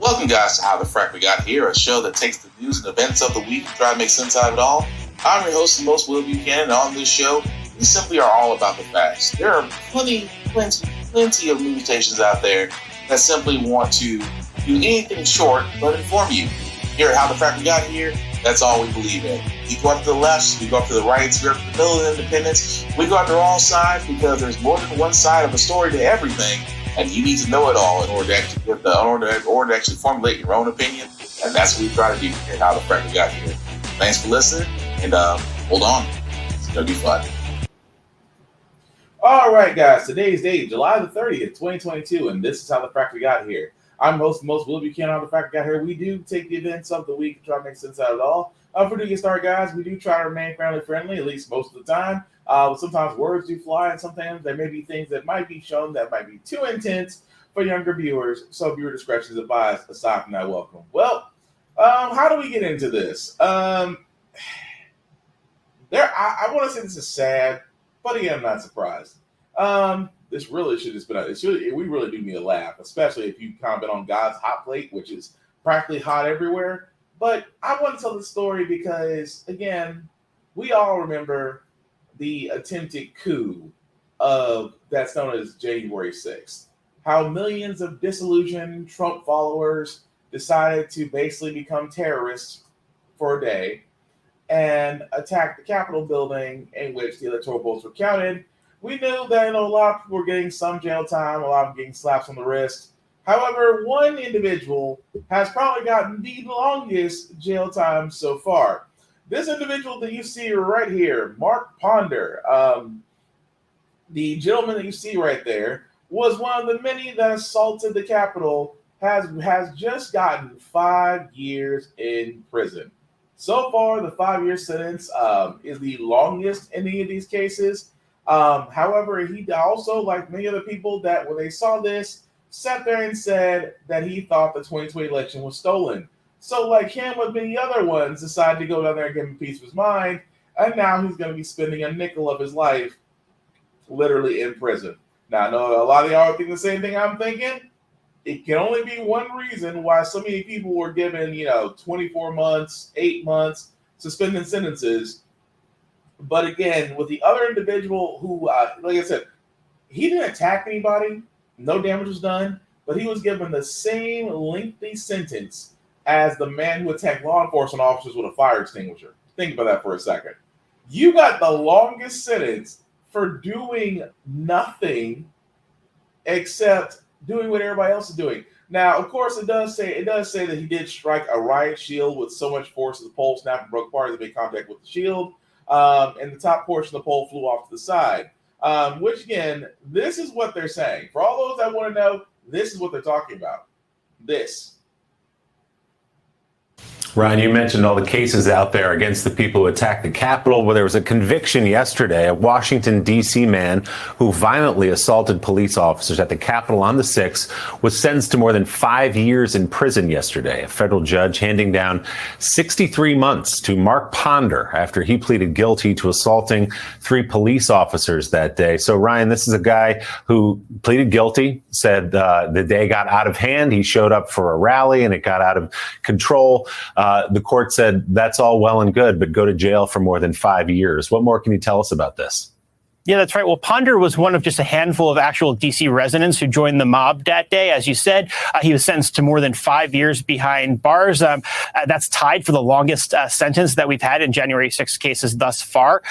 Welcome, guys, to How the Frack We Got Here, a show that takes the news and events of the week and try to make sense out of it all. I'm your host, the most Will Buchanan, and on this show, we simply are all about the facts. There are plenty of news stations out there that simply want to do anything short but inform you. Here at How the Frack We Got Here, that's all we believe in. We go up to the left, we go up to the right, we go up to the middle of independence. We go after all sides because there's more than one side of a story to everything. And you need to know it all in order to actually formulate your own opinion. And that's what we try to do here at How the Frack We Got Here. Thanks for listening, and hold on. It's going to be fun. All right, guys. Today's date, July the 30th, 2022, and this is How the Frack We Got Here. I'm host most Will Buchanan. How the Frack We Got Here. We do take the events of the week and try to make sense out of it all. If we do get started, guys, we do try to remain family friendly, at least most of the time. Sometimes words do fly, and sometimes there may be things that might be shown that might be too intense for younger viewers. So viewer discretion is advised. Aside from that, welcome. Well, how do we get into this? I want to say this is sad, but again, I'm not surprised. This really should just been. We really do need a laugh, especially if you comment on God's hot plate, which is practically hot everywhere. But I want to tell this story because, again, we all remember the attempted coup that's known as January 6th. How millions of disillusioned Trump followers decided to basically become terrorists for a day and attack the Capitol building in which the electoral votes were counted. We knew that a lot of people were getting some jail time, a lot of them getting slaps on the wrist. However, one individual has probably gotten the longest jail time so far. This individual that you see right here, Mark Ponder, the gentleman that you see right there, was one of the many that assaulted the Capitol, has just gotten 5 years in prison. So far, the 5-year sentence is the longest in any of these cases. However, he also, like many other people that when they saw this, sat there and said that he thought the 2020 election was stolen. So like him with many other ones, decided to go down there and give him a piece of his mind, and now he's going to be spending a nickel of his life literally in prison. Now, I know a lot of y'all think the same thing I'm thinking. It can only be one reason why so many people were given, 24 months, 8 months, suspended sentences. But again, with the other individual who, like I said, he didn't attack anybody, no damage was done, but he was given the same lengthy sentence as the man who attacked law enforcement officers with a fire extinguisher. Think about that for a second. You got the longest sentence for doing nothing except doing what everybody else is doing. Now, of course, it does say that he did strike a riot shield with so much force that the pole snapped and broke apart as it made contact with the shield. And the top portion of the pole flew off to the side. Which, again, this is what they're saying. For all those that want to know, this is what they're talking about. This. Ryan, you mentioned all the cases out there against the people who attacked the Capitol. Well, there was a conviction yesterday. A Washington, D.C. man who violently assaulted police officers at the Capitol on the 6th was sentenced to more than 5 years in prison yesterday. A federal judge handing down 63 months to Mark Ponder after he pleaded guilty to assaulting 3 police officers that day. So, Ryan, this is a guy who pleaded guilty, said the day got out of hand. He showed up for a rally and it got out of control. The court said that's all well and good, but go to jail for more than 5 years. What more can you tell us about this? Yeah, that's right. Well, Ponder was one of just a handful of actual D.C. residents who joined the mob that day. As you said, he was sentenced to more than 5 years behind bars. That's tied for the longest sentence that we've had in January 6 cases thus far.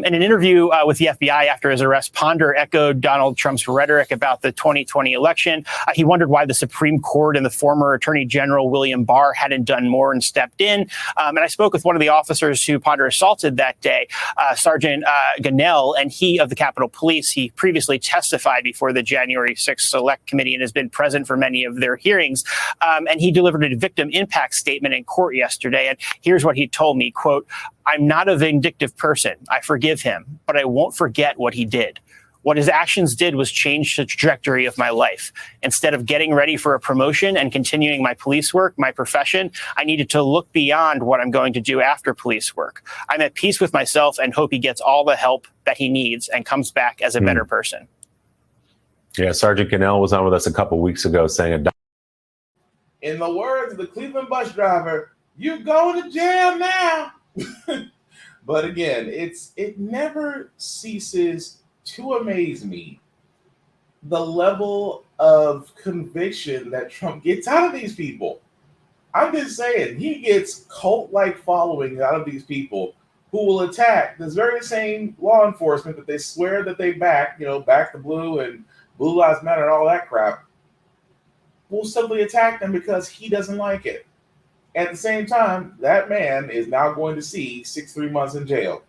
In an interview with the FBI after his arrest, Ponder echoed Donald Trump's rhetoric about the 2020 election. He wondered why the Supreme Court and the former Attorney General William Barr hadn't done more and stepped in. And I spoke with one of the officers who Ponder assaulted that day, Sergeant Ganell, and he of the Capitol Police. He previously testified before the January 6th Select Committee and has been present for many of their hearings. And he delivered a victim impact statement in court yesterday. And here's what he told me, quote, "I'm not a vindictive person. I forgive him, but I won't forget what he did. What his actions did was change the trajectory of my life. Instead of getting ready for a promotion and continuing my police work, my profession, I needed to look beyond what I'm going to do after police work. I'm at peace with myself and hope he gets all the help that he needs and comes back as a better person." Yeah, Sergeant Ganell was on with us a couple weeks ago saying In the words of the Cleveland bus driver, you going to jail now. But again, it never ceases to amaze me the level of conviction that Trump gets out of these people. I'm just saying, he gets cult-like following out of these people who will attack this very same law enforcement that they swear that they back, back the blue and Blue Lives Matter and all that crap, will simply attack them because he doesn't like it. At the same time, that man is now going to see 3 months in jail.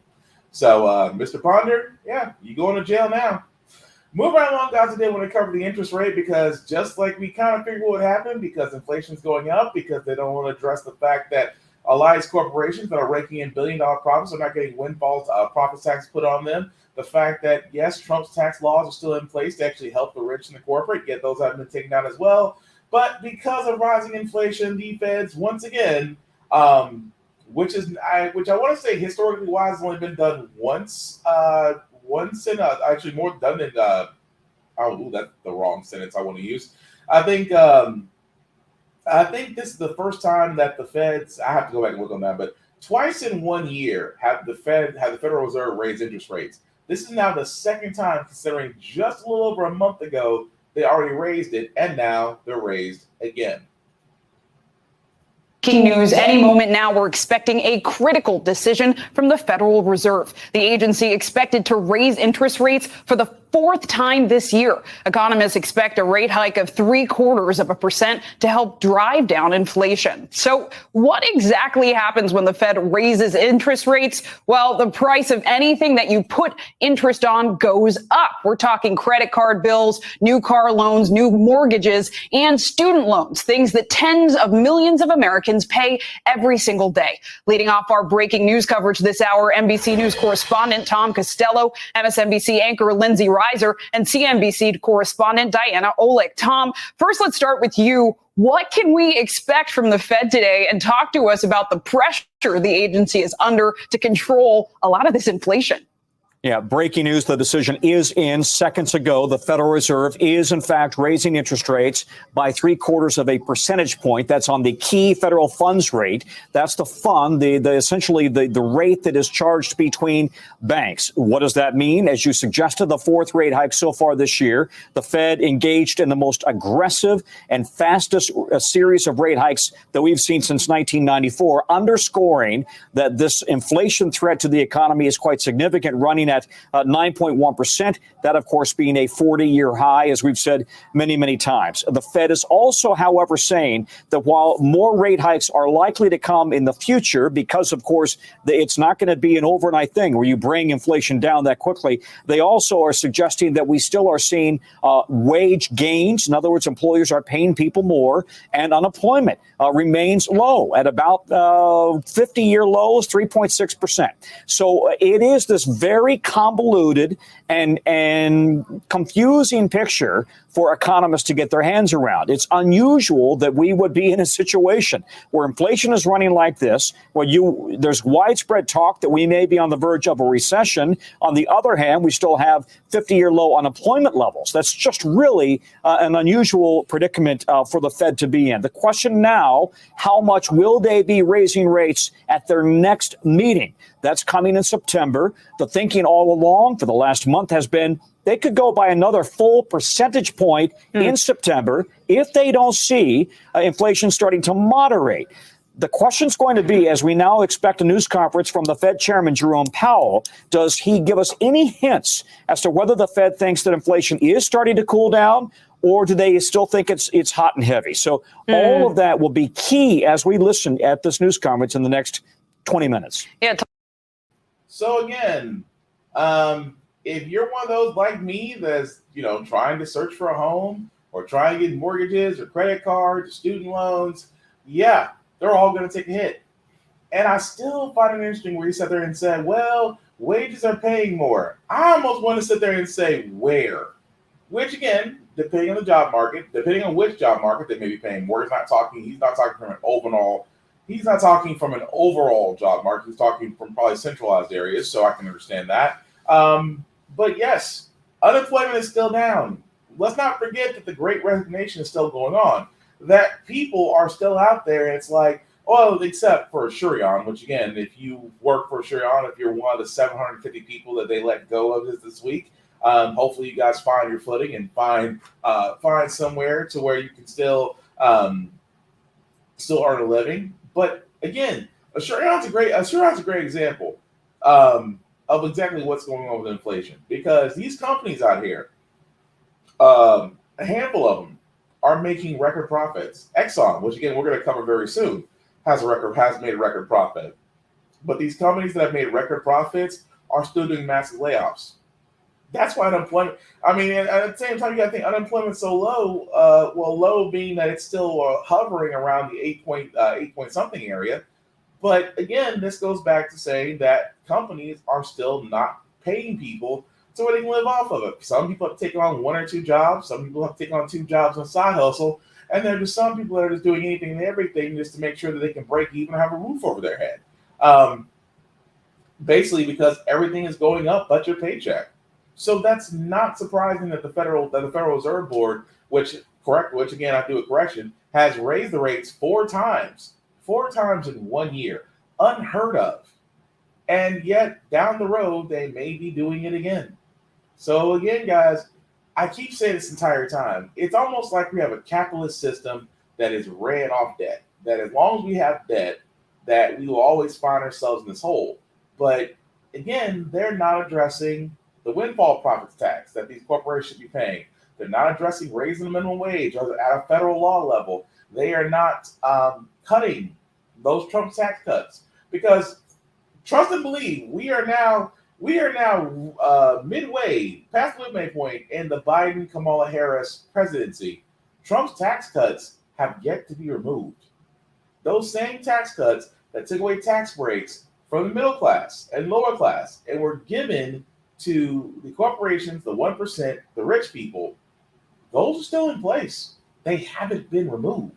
So, Mr. Ponder, yeah, you going to jail now. Moving right along, guys, today I want to cover the interest rate because just like we kind of figured what would happen because inflation's going up, because they don't want to address the fact that a lot of these corporations that are raking in billion-dollar profits are not getting windfalls, profit tax put on them. The fact that, yes, Trump's tax laws are still in place to actually help the rich and the corporate, yet those haven't been taken down as well. But because of rising inflation, the Feds, once again, which I want to say historically wise has only been done once in actually more done in that's the wrong sentence I want to use. I think this is the first time that the Feds, I have to go back and look on that, but twice in 1 year have the Federal Reserve raised interest rates. This is now the second time, considering just a little over a month ago they already raised it, and now they're raised again. Breaking news any moment now. We're expecting a critical decision from the Federal Reserve. The agency expected to raise interest rates for the fourth time this year. Economists expect a rate hike of 0.75% to help drive down inflation. So what exactly happens when the Fed raises interest rates? Well, the price of anything that you put interest on goes up. We're talking credit card bills, new car loans, new mortgages, and student loans, things that tens of millions of Americans pay every single day. Leading off our breaking news coverage this hour, NBC News correspondent Tom Costello, MSNBC anchor Lindsay Reiser, and CNBC correspondent Diana Olick. Tom, first let's start with you. What can we expect from the Fed today? And talk to us about the pressure the agency is under to control a lot of this inflation. Yeah, breaking news. The decision is in seconds ago. The Federal Reserve is, in fact, raising interest rates by 0.75 percentage point. That's on the key federal funds rate. That's the fund, essentially the rate that is charged between banks. What does that mean? As you suggested, the fourth rate hike so far this year, the Fed engaged in the most aggressive and fastest series of rate hikes that we've seen since 1994, underscoring that this inflation threat to the economy is quite significant, running at 9.1%. That, of course, being a 40-year high, as we've said many, many times. The Fed is also, however, saying that while more rate hikes are likely to come in the future, because, of course, it's not going to be an overnight thing where you bring inflation down that quickly, they also are suggesting that we still are seeing wage gains. In other words, employers are paying people more, and unemployment remains low at about 50-year lows, 3.6%. So it is this very convoluted and confusing picture for economists to get their hands around. It's unusual that we would be in a situation where inflation is running like this, where there's widespread talk that we may be on the verge of a recession. On the other hand, we still have 50-year low unemployment levels. That's just really an unusual predicament for the Fed to be in. The question now, how much will they be raising rates at their next meeting? That's coming in September. The thinking all along for the last month has been they could go by another full percentage point in September if they don't see inflation starting to moderate. The question's going to be, as we now expect a news conference from the Fed chairman, Jerome Powell, does he give us any hints as to whether the Fed thinks that inflation is starting to cool down, or do they still think it's hot and heavy? So all of that will be key as we listen at this news conference in the next 20 minutes. Yeah. So again, if you're one of those like me that's, trying to search for a home or trying to get mortgages or credit cards or student loans, yeah, they're all going to take a hit. And I still find it interesting where you sat there and said, well, wages are paying more. I almost want to sit there and say where, which again, depending on the job market, depending on which job market they may be paying more. He's not talking from an overall. He's not talking from an overall job market. He's talking from probably centralized areas, so I can understand that. But yes, unemployment is still down. Let's not forget that the Great Resignation is still going on. that people are still out there. It's like, well, except for Shurion, which again, if you work for Shurion, if you're one of the 750 people that they let go of this week, hopefully you guys find your footing and find somewhere to where you can still earn a living. But again, Shurion's a great example of exactly what's going on with inflation, because these companies out here, a handful of them are making record profits. Exxon, which again we're going to cover very soon, has made a record profit. But these companies that have made record profits are still doing massive layoffs. That's why unemployment. I mean, at the same time, you got to think unemployment's so low. Low being that it's still hovering around the 8 point something area. But again, this goes back to saying that companies are still not paying people so where they can live off of it. Some people have to take on 1 or 2 jobs. Some people have to take on 2 jobs on a side hustle. And there are just some people that are just doing anything and everything just to make sure that they can break even and have a roof over their head. Basically because everything is going up but your paycheck. So that's not surprising that the Federal Reserve Board, which again, I do a correction, has raised the rates 4 times in 1 year. Unheard of. And yet down the road, they may be doing it again. So again, guys, I keep saying this entire time, it's almost like we have a capitalist system that is ran off debt. That as long as we have debt, that we will always find ourselves in this hole. But again, they're not addressing the windfall profits tax that these corporations should be paying. They're not addressing raising the minimum wage at a federal law level. They are not cutting those Trump tax cuts, because trust and believe, we are now midway past the midway point in the Biden-Kamala Harris presidency. Trump's tax cuts have yet to be removed. Those same tax cuts that took away tax breaks from the middle class and lower class and were given to the corporations, the 1%, the rich people, those are still in place. They haven't been removed.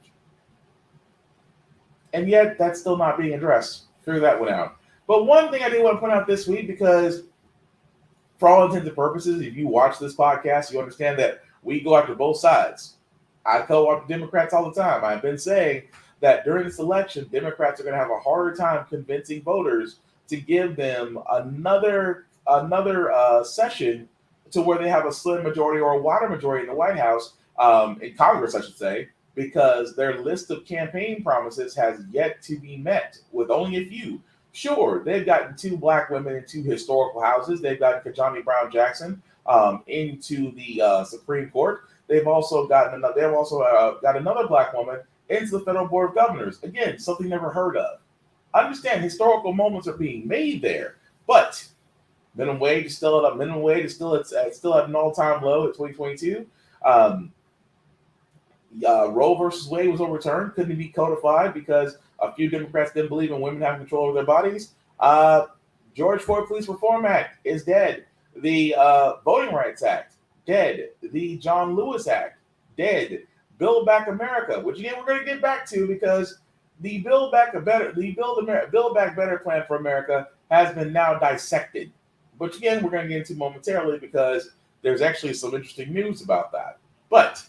And yet that's still not being addressed. Figure that one out. But one thing I did want to point out this week, because for all intents and purposes, if you watch this podcast, you understand that we go after both sides. I co-op Democrats all the time. I've been saying that during this election, Democrats are going to have a harder time convincing voters to give them another session to where they have a slim majority or a wider majority in the White House, in Congress, I should say, because their list of campaign promises has yet to be met, with only a few. Sure, they've gotten 2 black women into historical houses. They've gotten Ketanji Brown Jackson into the Supreme Court. They've also got another black woman into the Federal Board of Governors. Again, something never heard of. Understand, historical moments are being made there, but minimum wage is still at an all-time low at 2022. Roe versus Wade was overturned, couldn't be codified because a few Democrats didn't believe in women having control over their bodies. George Floyd Police Reform Act is dead. The Voting Rights Act, dead. The John Lewis Act, dead. Build Back America, which again we're going to get back to, because the Build Back Better plan for America has been now dissected. Which again we're going to get into momentarily, because there's actually some interesting news about that. But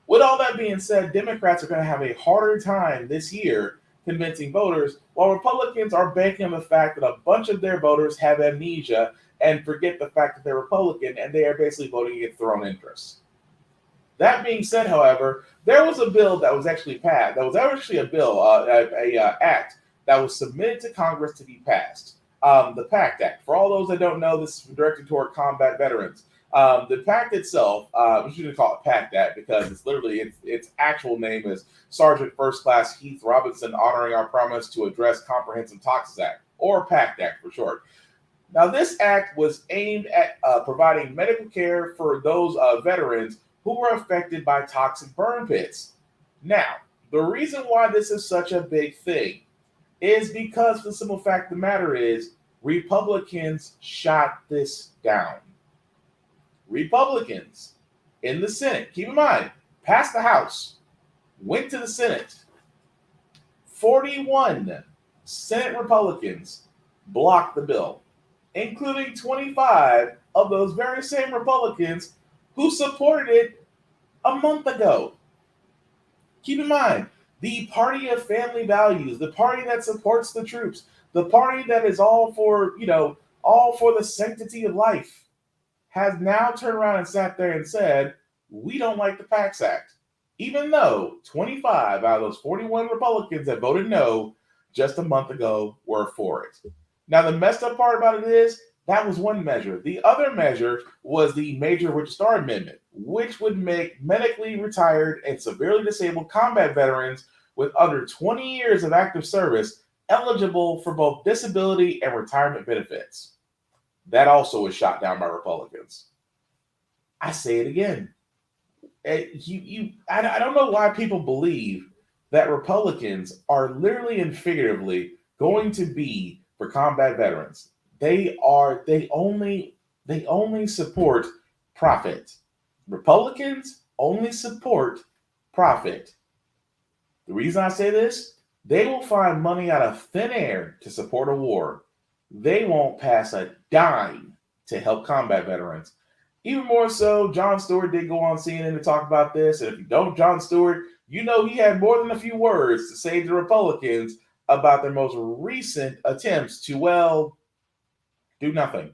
with all that being said, Democrats are going to have a harder time this year convincing voters, while Republicans are banking on the fact that a bunch of their voters have amnesia and forget the fact that they're Republican, and they are basically voting against their own interests. That being said, however, there was a bill that was actually passed. That was actually a bill, act that was submitted to Congress to be passed. The PACT Act. For all those that don't know, this is directed toward combat veterans. The PACT itself, we shouldn't call it PACT Act, because it's literally its actual name is Sergeant First Class Heath Robinson Honoring Our Promise to Address Comprehensive Toxics Act, or PACT Act for short. Now, this act was aimed at providing medical care for those veterans who were affected by toxic burn pits. Now, the reason why this is such a big thing is because the simple fact of the matter is Republicans shot this down. Republicans in the Senate, keep in mind, passed the House, went to the Senate. 41 Senate Republicans blocked the bill, including 25 of those very same Republicans who supported it a month ago. Keep in mind, the party of family values, the party that supports the troops, the party that is all for, all for the sanctity of life, has now turned around and sat there and said, we don't like the PACS Act, even though 25 out of those 41 Republicans that voted no just a month ago were for it. Now, the messed up part about it is that was one measure. The other measure was the Major Richard Starr Amendment, which would make medically retired and severely disabled combat veterans with under 20 years of active service eligible for both disability and retirement benefits. That also was shot down by Republicans. I say it again. I don't know why people believe that Republicans are literally and figuratively going to be for combat veterans. They only support profit. Republicans only support profit. The reason I say this, they will find money out of thin air to support a war. They won't pass a dime to help combat veterans. Even more so, Jon Stewart did go on CNN to talk about this. And if you don't, Jon Stewart, he had more than a few words to say to Republicans about their most recent attempts to, do nothing.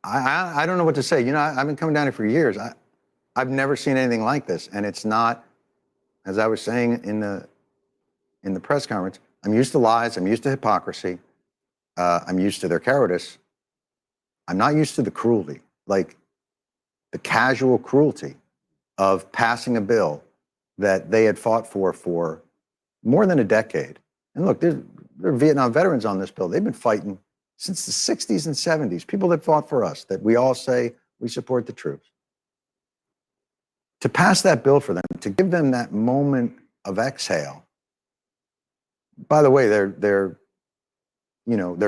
I don't know what to say. I've been coming down here for years. I've never seen anything like this. And it's not, as I was saying in the press conference, I'm used to lies. I'm used to hypocrisy. I'm used to their cowardice. I'm not used to the cruelty, like the casual cruelty of passing a bill that they had fought for more than a decade. And look, there are Vietnam veterans on this bill. They've been fighting since the 60s and 70s, people that fought for us, that we all say we support the troops. To pass that bill for them, to give them that moment of exhale. By the way, their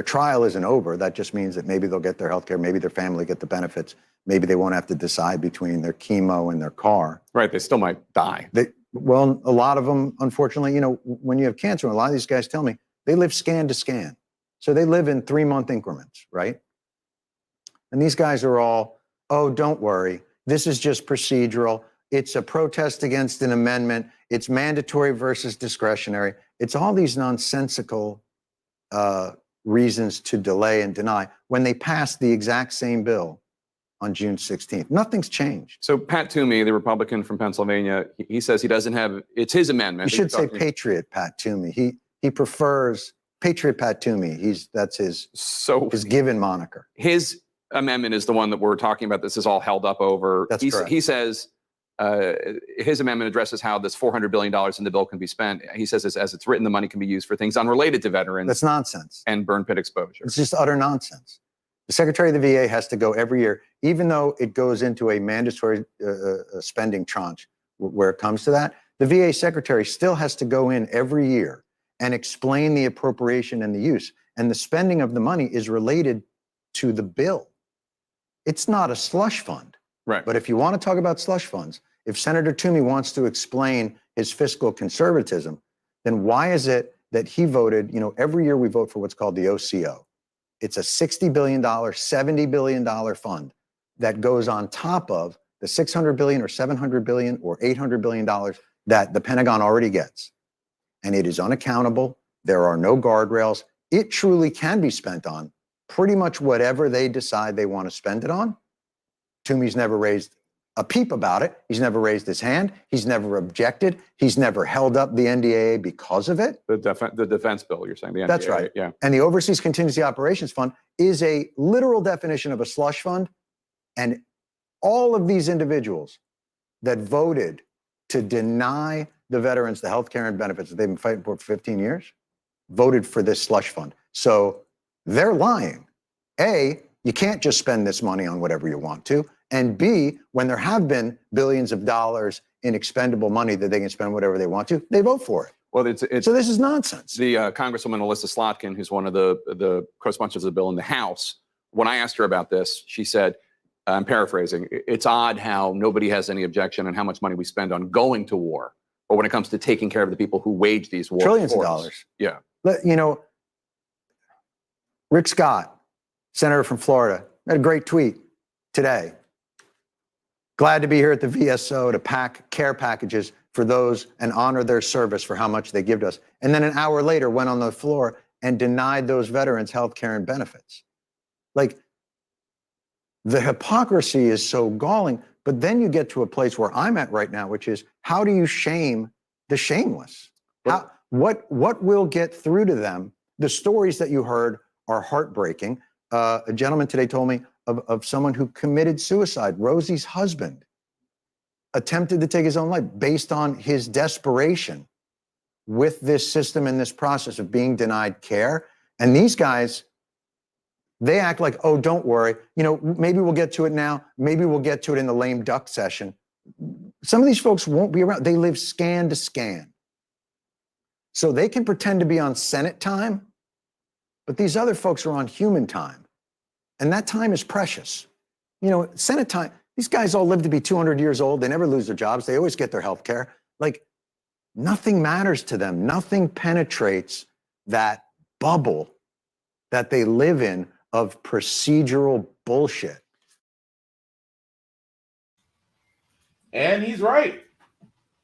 trial isn't over. That just means that maybe they'll get their health care, maybe their family get the benefits, maybe they won't have to decide between their chemo and their car. Right, they still might die. Well, a lot of them, unfortunately, when you have cancer, and a lot of these guys tell me, they live scan to scan. So they live in 3-month increments, right? And these guys are all, oh, don't worry. This is just procedural. It's a protest against an amendment. It's mandatory versus discretionary. It's all these nonsensical reasons to delay and deny when they passed the exact same bill on June 16th. Nothing's changed. So Pat Toomey, the Republican from Pennsylvania, he says he doesn't have, it's his amendment. You should say Patriot Pat Toomey. He prefers Patriot Pat Toomey. That's his given moniker. His amendment is the one that we're talking about. This is all held up over. That's correct. He says his amendment addresses how this $400 billion in the bill can be spent. He says, as it's written, the money can be used for things unrelated to veterans. That's nonsense. And burn pit exposure. It's just utter nonsense. The Secretary of the VA has to go every year, even though it goes into a mandatory spending tranche where it comes to that. The VA Secretary still has to go in every year and explain the appropriation and the use. And the spending of the money is related to the bill. It's not a slush fund. Right. But if you want to talk about slush funds, if Senator Toomey wants to explain his fiscal conservatism, then why is it that he voted, every year we vote for what's called the OCO. It's a $60 billion, $70 billion fund that goes on top of the $600 billion or $700 billion or $800 billion that the Pentagon already gets. And it is unaccountable. There are no guardrails. It truly can be spent on pretty much whatever they decide they want to spend it on. Toomey's never raised a peep about it. He's never raised his hand. He's never objected. He's never held up the NDAA because of it. The defense bill, you're saying? The NDAA, that's right. Yeah. And the Overseas Contingency Operations Fund is a literal definition of a slush fund. And all of these individuals that voted to deny the veterans the health care and benefits that they've been fighting for 15 years voted for this slush fund. So they're lying. A, you can't just spend this money on whatever you want to. And B, when there have been billions of dollars in expendable money that they can spend whatever they want to, they vote for it. Well, so this is nonsense. The Congresswoman Alyssa Slotkin, who's one of the co-sponsors of the bill in the House, when I asked her about this, she said, I'm paraphrasing, it's odd how nobody has any objection on how much money we spend on going to war, but when it comes to taking care of the people who wage these wars. Trillions of dollars. Yeah. Rick Scott, senator from Florida, had a great tweet today. Glad to be here at the VSO to pack care packages for those and honor their service for how much they give to us. And then an hour later went on the floor and denied those veterans health care and benefits. Like, the hypocrisy is so galling. But then you get to a place where I'm at right now, which is, how do you shame the shameless? What will get through to them? The stories that you heard are heartbreaking. A gentleman today told me of someone who committed suicide. Rosie's husband attempted to take his own life based on his desperation with this system and this process of being denied care. And these guys, they act like, oh, don't worry. You know, maybe we'll get to it now. Maybe we'll get to it in the lame duck session. Some of these folks won't be around. They live scan to scan. So they can pretend to be on Senate time, but these other folks are on human time. And that time is precious. You know, Senate time, these guys all live to be 200 years old. They never lose their jobs. They always get their health care. Like, nothing matters to them. Nothing penetrates that bubble that they live in of procedural bullshit. And he's right.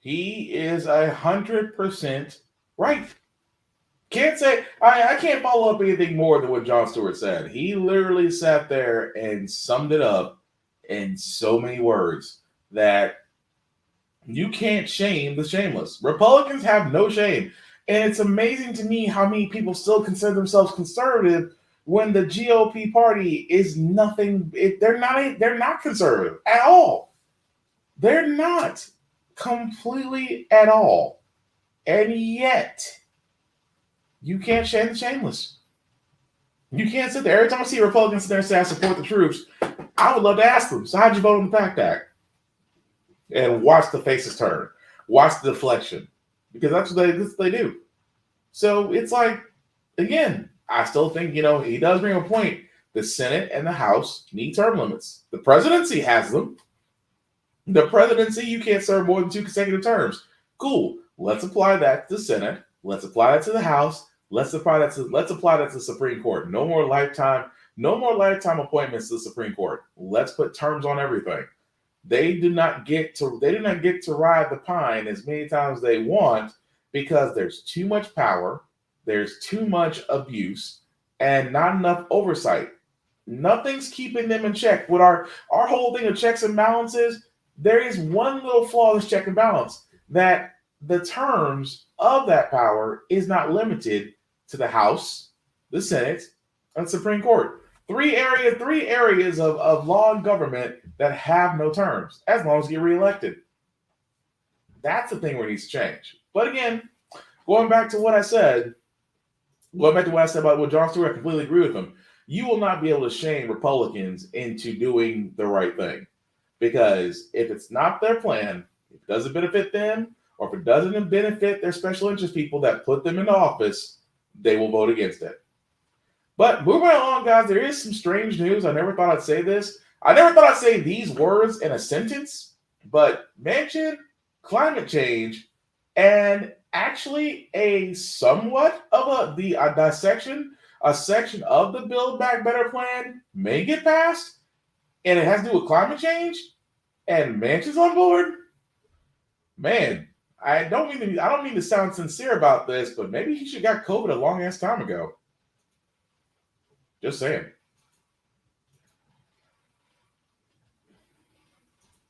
He is 100% right. Can't say, I can't follow up anything more than what Jon Stewart said. He literally sat there and summed it up in so many words that you can't shame the shameless. Republicans have no shame. And it's amazing to me how many people still consider themselves conservative when the GOP party is nothing. They're not conservative at all. They're not completely at all. And yet, you can't shame the shameless. You can't sit there. Every time I see a Republican sit there and say, I support the troops, I would love to ask them, so how'd you vote on the PACT Act? And watch the faces turn. Watch the deflection. Because that's what they do. So it's like, again, I still think, you know, he does bring a point. The Senate and the House need term limits. The presidency has them. The presidency, you can't serve more than 2 consecutive terms. Cool. Let's apply that to the Senate. Let's apply that to the House. Let's apply that to the Supreme Court. No more lifetime appointments to the Supreme Court. Let's put terms on everything. They do not get to ride the pine as many times as they want because there's too much power, there's too much abuse, and not enough oversight. Nothing's keeping them in check. With our whole thing of checks and balances, there is one little flaw in this check and balance, that the terms of that power is not limited to the House, the Senate, and the Supreme Court. Three areas of law and government that have no terms, as long as you get reelected. That's the thing where it needs to change. But again, going back to what I said about what Jon Stewart, I completely agree with him. You will not be able to shame Republicans into doing the right thing. Because if it's not their plan, if it doesn't benefit them, or if it doesn't benefit their special interest people that put them into office, they will vote against it. But moving along, guys, there is some strange news. I never thought I'd say this. I never thought I'd say these words in a sentence, but mention climate change and actually a somewhat of a section of the Build Back Better plan may get passed, and it has to do with climate change, and Manchin's on board. Man, I don't mean to sound sincere about this, but maybe he should have got COVID a long ass time ago. Just saying.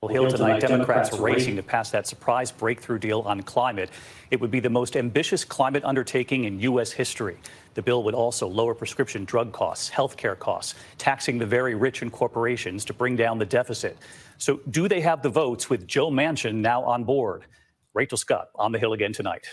Hill tonight, Democrats are racing to pass that surprise breakthrough deal on climate. It would be the most ambitious climate undertaking in U.S. history. The bill would also lower prescription drug costs, health care costs, taxing the very rich and corporations to bring down the deficit. So do they have the votes with Joe Manchin now on board? Rachel Scott on the Hill again tonight.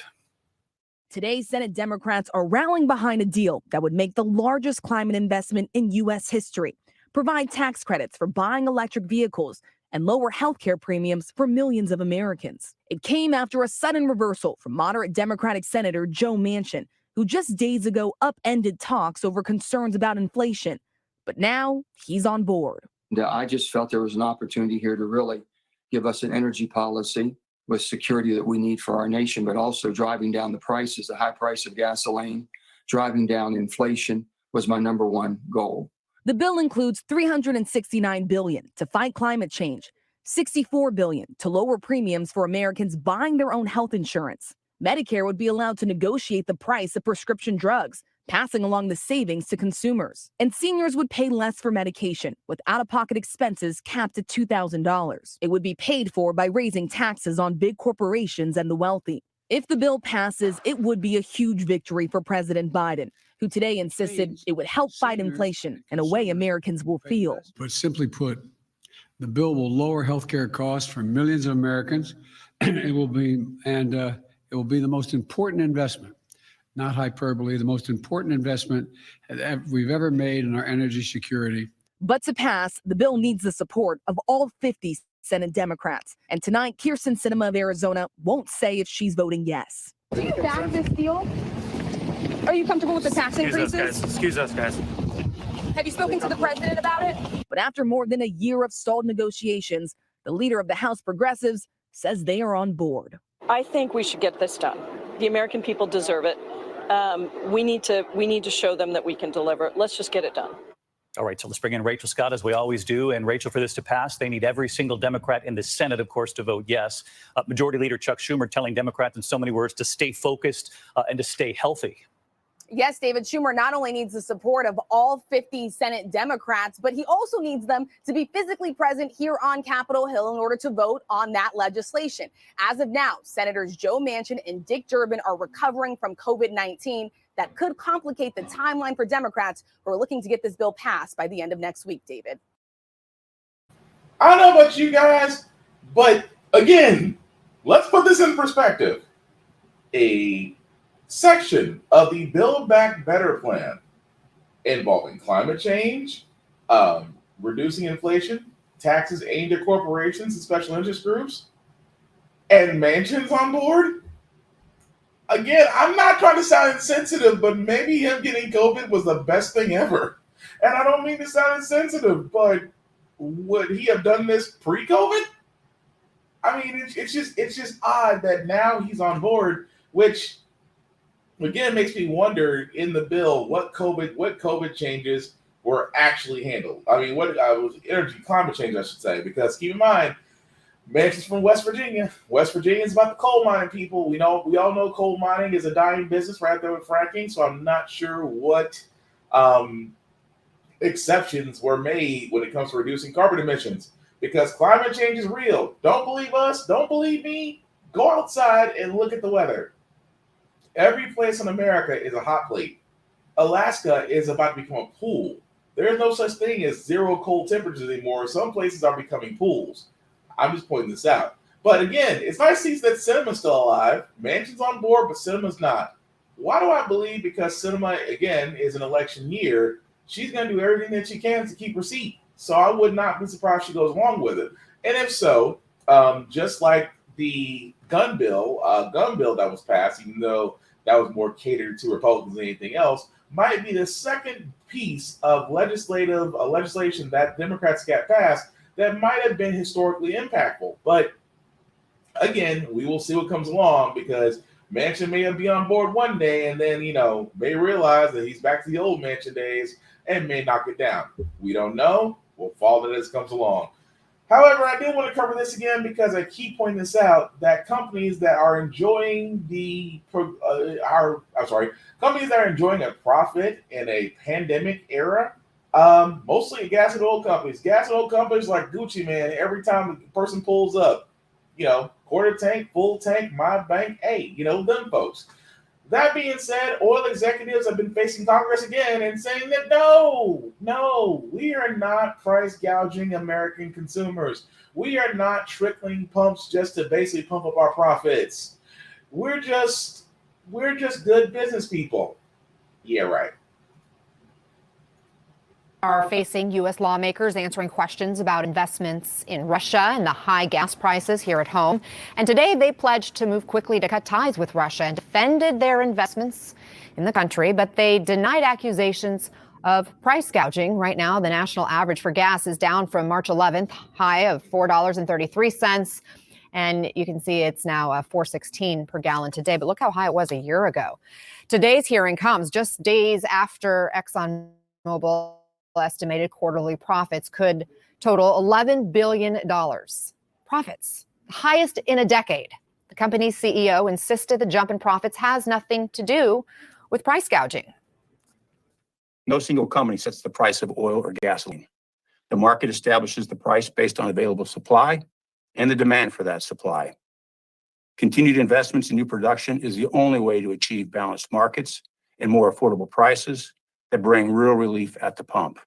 Today, Senate Democrats are rallying behind a deal that would make the largest climate investment in U.S. history, provide tax credits for buying electric vehicles, and lower healthcare premiums for millions of Americans. It came after a sudden reversal from moderate Democratic Senator Joe Manchin, who just days ago upended talks over concerns about inflation. But now he's on board. I just felt there was an opportunity here to really give us an energy policy with security that we need for our nation, but also driving down the prices, the high price of gasoline, driving down inflation was my number one goal. The bill includes $369 billion to fight climate change, $64 billion to lower premiums for Americans buying their own health insurance. Medicare would be allowed to negotiate the price of prescription drugs, passing along the savings to consumers. And seniors would pay less for medication, with out-of-pocket expenses capped at $2,000. It would be paid for by raising taxes on big corporations and the wealthy. If the bill passes, it would be a huge victory for President Biden, who today insisted it would help fight inflation in a way Americans will feel. But simply put, the bill will lower healthcare costs for millions of Americans. It will be the most important investment, not hyperbole, the most important investment we've ever made in our energy security. But to pass, the bill needs the support of all 50 Senate Democrats. And tonight, Kirsten Sinema of Arizona won't say if she's voting yes. Do you back this deal? Are you comfortable with the tax increases? Excuse us, guys. Have you spoken to the president about it? But after more than a year of stalled negotiations, the leader of the House Progressives says they are on board. I think we should get this done. The American people deserve it. We need to show them that we can deliver. Let's just get it done. All right, so let's bring in Rachel Scott, as we always do. And Rachel, for this to pass, they need every single Democrat in the Senate, of course, to vote yes. Majority Leader Chuck Schumer telling Democrats in so many words to stay focused and to stay healthy. Yes, David, Schumer not only needs the support of all 50 Senate Democrats, but he also needs them to be physically present here on Capitol Hill in order to vote on that legislation. As of now, Senators Joe Manchin and Dick Durbin are recovering from COVID-19. That could complicate the timeline for Democrats who are looking to get this bill passed by the end of next week, David. I don't know about you guys, but again, let's put this in perspective. A section of the Build Back Better plan involving climate change, reducing inflation, taxes aimed at corporations and special interest groups, and Manchin's on board. Again, I'm not trying to sound insensitive, but maybe him getting COVID was the best thing ever. And I don't mean to sound insensitive, but would he have done this pre-COVID? I mean, it's just odd that now he's on board, which again makes me wonder in the bill what COVID changes were actually handled. I mean, what was climate change, I should say, because keep in mind, Manchin's from West Virginia. West Virginia is about the coal mining people. We all know coal mining is a dying business right there with fracking. So I'm not sure what exceptions were made when it comes to reducing carbon emissions, because climate change is real. Don't believe us? Don't believe me? Go outside and look at the weather. Every place in America is a hot plate. Alaska is about to become a pool. There is no such thing as zero cold temperatures anymore. Some places are becoming pools. I'm just pointing this out. But again, it's nice to see that Sinema's still alive. Manchin's on board, but Sinema's not. Why do I believe? Because Sinema, again, is an election year. She's going to do everything that she can to keep her seat. So I would not be surprised if she goes along with it. And if so, just like the gun bill that was passed, even though that was more catered to Republicans than anything else, might be the second piece of legislation that Democrats got passed that might have been historically impactful. But again, we will see what comes along, because Manchin may be on board one day and then, may realize that he's back to the old Manchin days and may knock it down. We don't know. We'll follow it as it comes along. However, I do want to cover this again because I keep pointing this out, that companies that are enjoying companies that are enjoying a profit in a pandemic era, mostly gas and oil companies. Gas and oil companies like Gucci, man, every time the person pulls up, quarter tank, full tank, my bank, hey, them folks. That being said, oil executives have been facing Congress again and saying that no, we are not price gouging American consumers. We are not trickling pumps just to basically pump up our profits. We're just good business people. Yeah, right. Are facing U.S. lawmakers answering questions about investments in Russia and the high gas prices here at home. And today they pledged to move quickly to cut ties with Russia and defended their investments in the country, but they denied accusations of price gouging. Right now, the national average for gas is down from March 11th high of $4.33. And you can see it's now $4.16 per gallon today. But look how high it was a year ago. Today's hearing comes just days after ExxonMobil estimated quarterly profits could total $11 billion. profits, the highest in a decade. The company's CEO insisted the jump in profits has nothing to do with price gouging. No single company sets the price of oil or gasoline. The market establishes the price based on available supply and the demand for that supply. Continued investments in new production is the only way to achieve balanced markets and more affordable prices that bring real relief at the pump.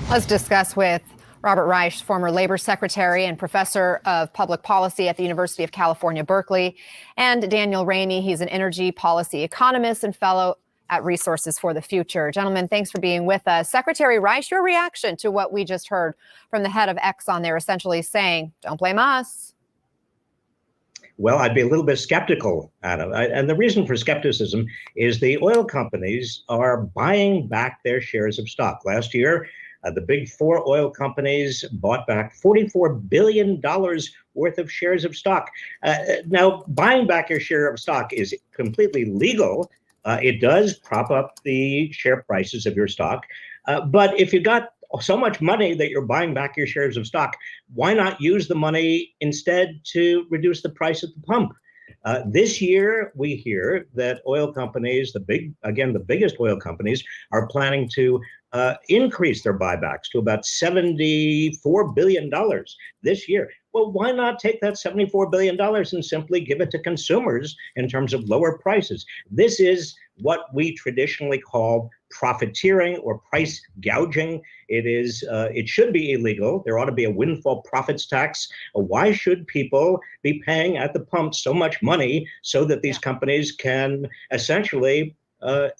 Let's discuss with Robert Reich, former labor secretary and professor of public policy at the University of California, Berkeley, and Daniel Ramey. He's an energy policy economist and fellow at Resources for the Future. Gentlemen, thanks for being with us. Secretary Reich, your reaction to what we just heard from the head of Exxon there, essentially saying, don't blame us. Well, I'd be a little bit skeptical, Adam. And the reason for skepticism is the oil companies are buying back their shares of stock. Last year, the big four oil companies bought back $44 billion worth of shares of stock. Now, buying back your share of stock is completely legal. It does prop up the share prices of your stock. But if you got so much money that you're buying back your shares of stock, why not use the money instead to reduce the price at the pump? This year, we hear that oil companies, the biggest oil companies, are planning to increase their buybacks to about $74 billion this year. Well, why not take that $74 billion and simply give it to consumers in terms of lower prices? This is what we traditionally call profiteering or price gouging. It should be illegal. There ought to be a windfall profits tax. Why should people be paying at the pump so much money so that these companies can essentially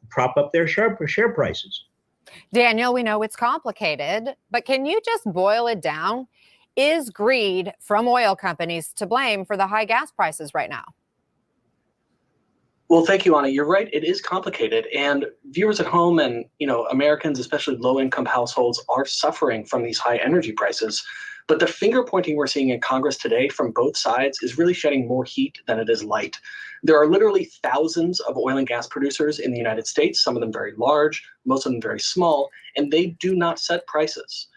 prop up their share prices? Daniel, we know it's complicated, but can you just boil it down? Is greed from oil companies to blame for the high gas prices right now? Well, thank you, Anna. You're right. It is complicated. And viewers at home and, Americans, especially low-income households, are suffering from these high energy prices. But the finger pointing we're seeing in Congress today from both sides is really shedding more heat than it is light. There are literally thousands of oil and gas producers in the United States, some of them very large, most of them very small, and they do not set prices.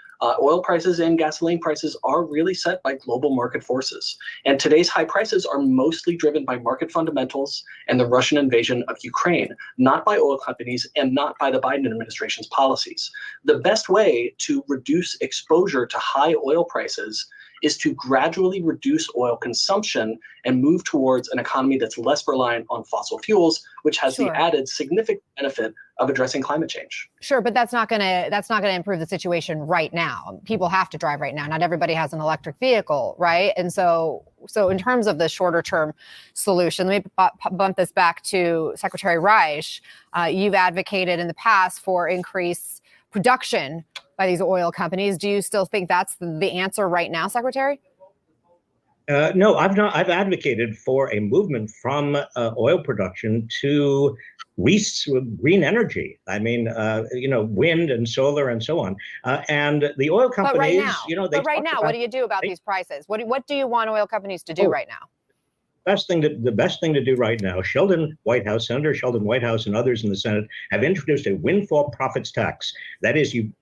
Oil prices and gasoline prices are really set by global market forces. And today's high prices are mostly driven by market fundamentals and the Russian invasion of Ukraine, not by oil companies and not by the Biden administration's policies. The best way to reduce exposure to high oil prices is to gradually reduce oil consumption and move towards an economy that's less reliant on fossil fuels, which has the added significant benefit of addressing climate change. Sure, but that's not going to improve the situation right now. People have to drive right now. Not everybody has an electric vehicle, right? And so in terms of the shorter term solution, let me bump this back to Secretary Reich. You've advocated in the past for increased production by these oil companies. Do you still think that's the answer right now, Secretary? No, I've not. I've advocated for a movement from oil production to green energy. I mean, wind and solar and so on. And the oil companies, But right now, what do you do about these prices? What do you want oil companies to do right now? The best thing to do right now, Senator Sheldon Whitehouse and others in the Senate have introduced a windfall profits tax. That is, you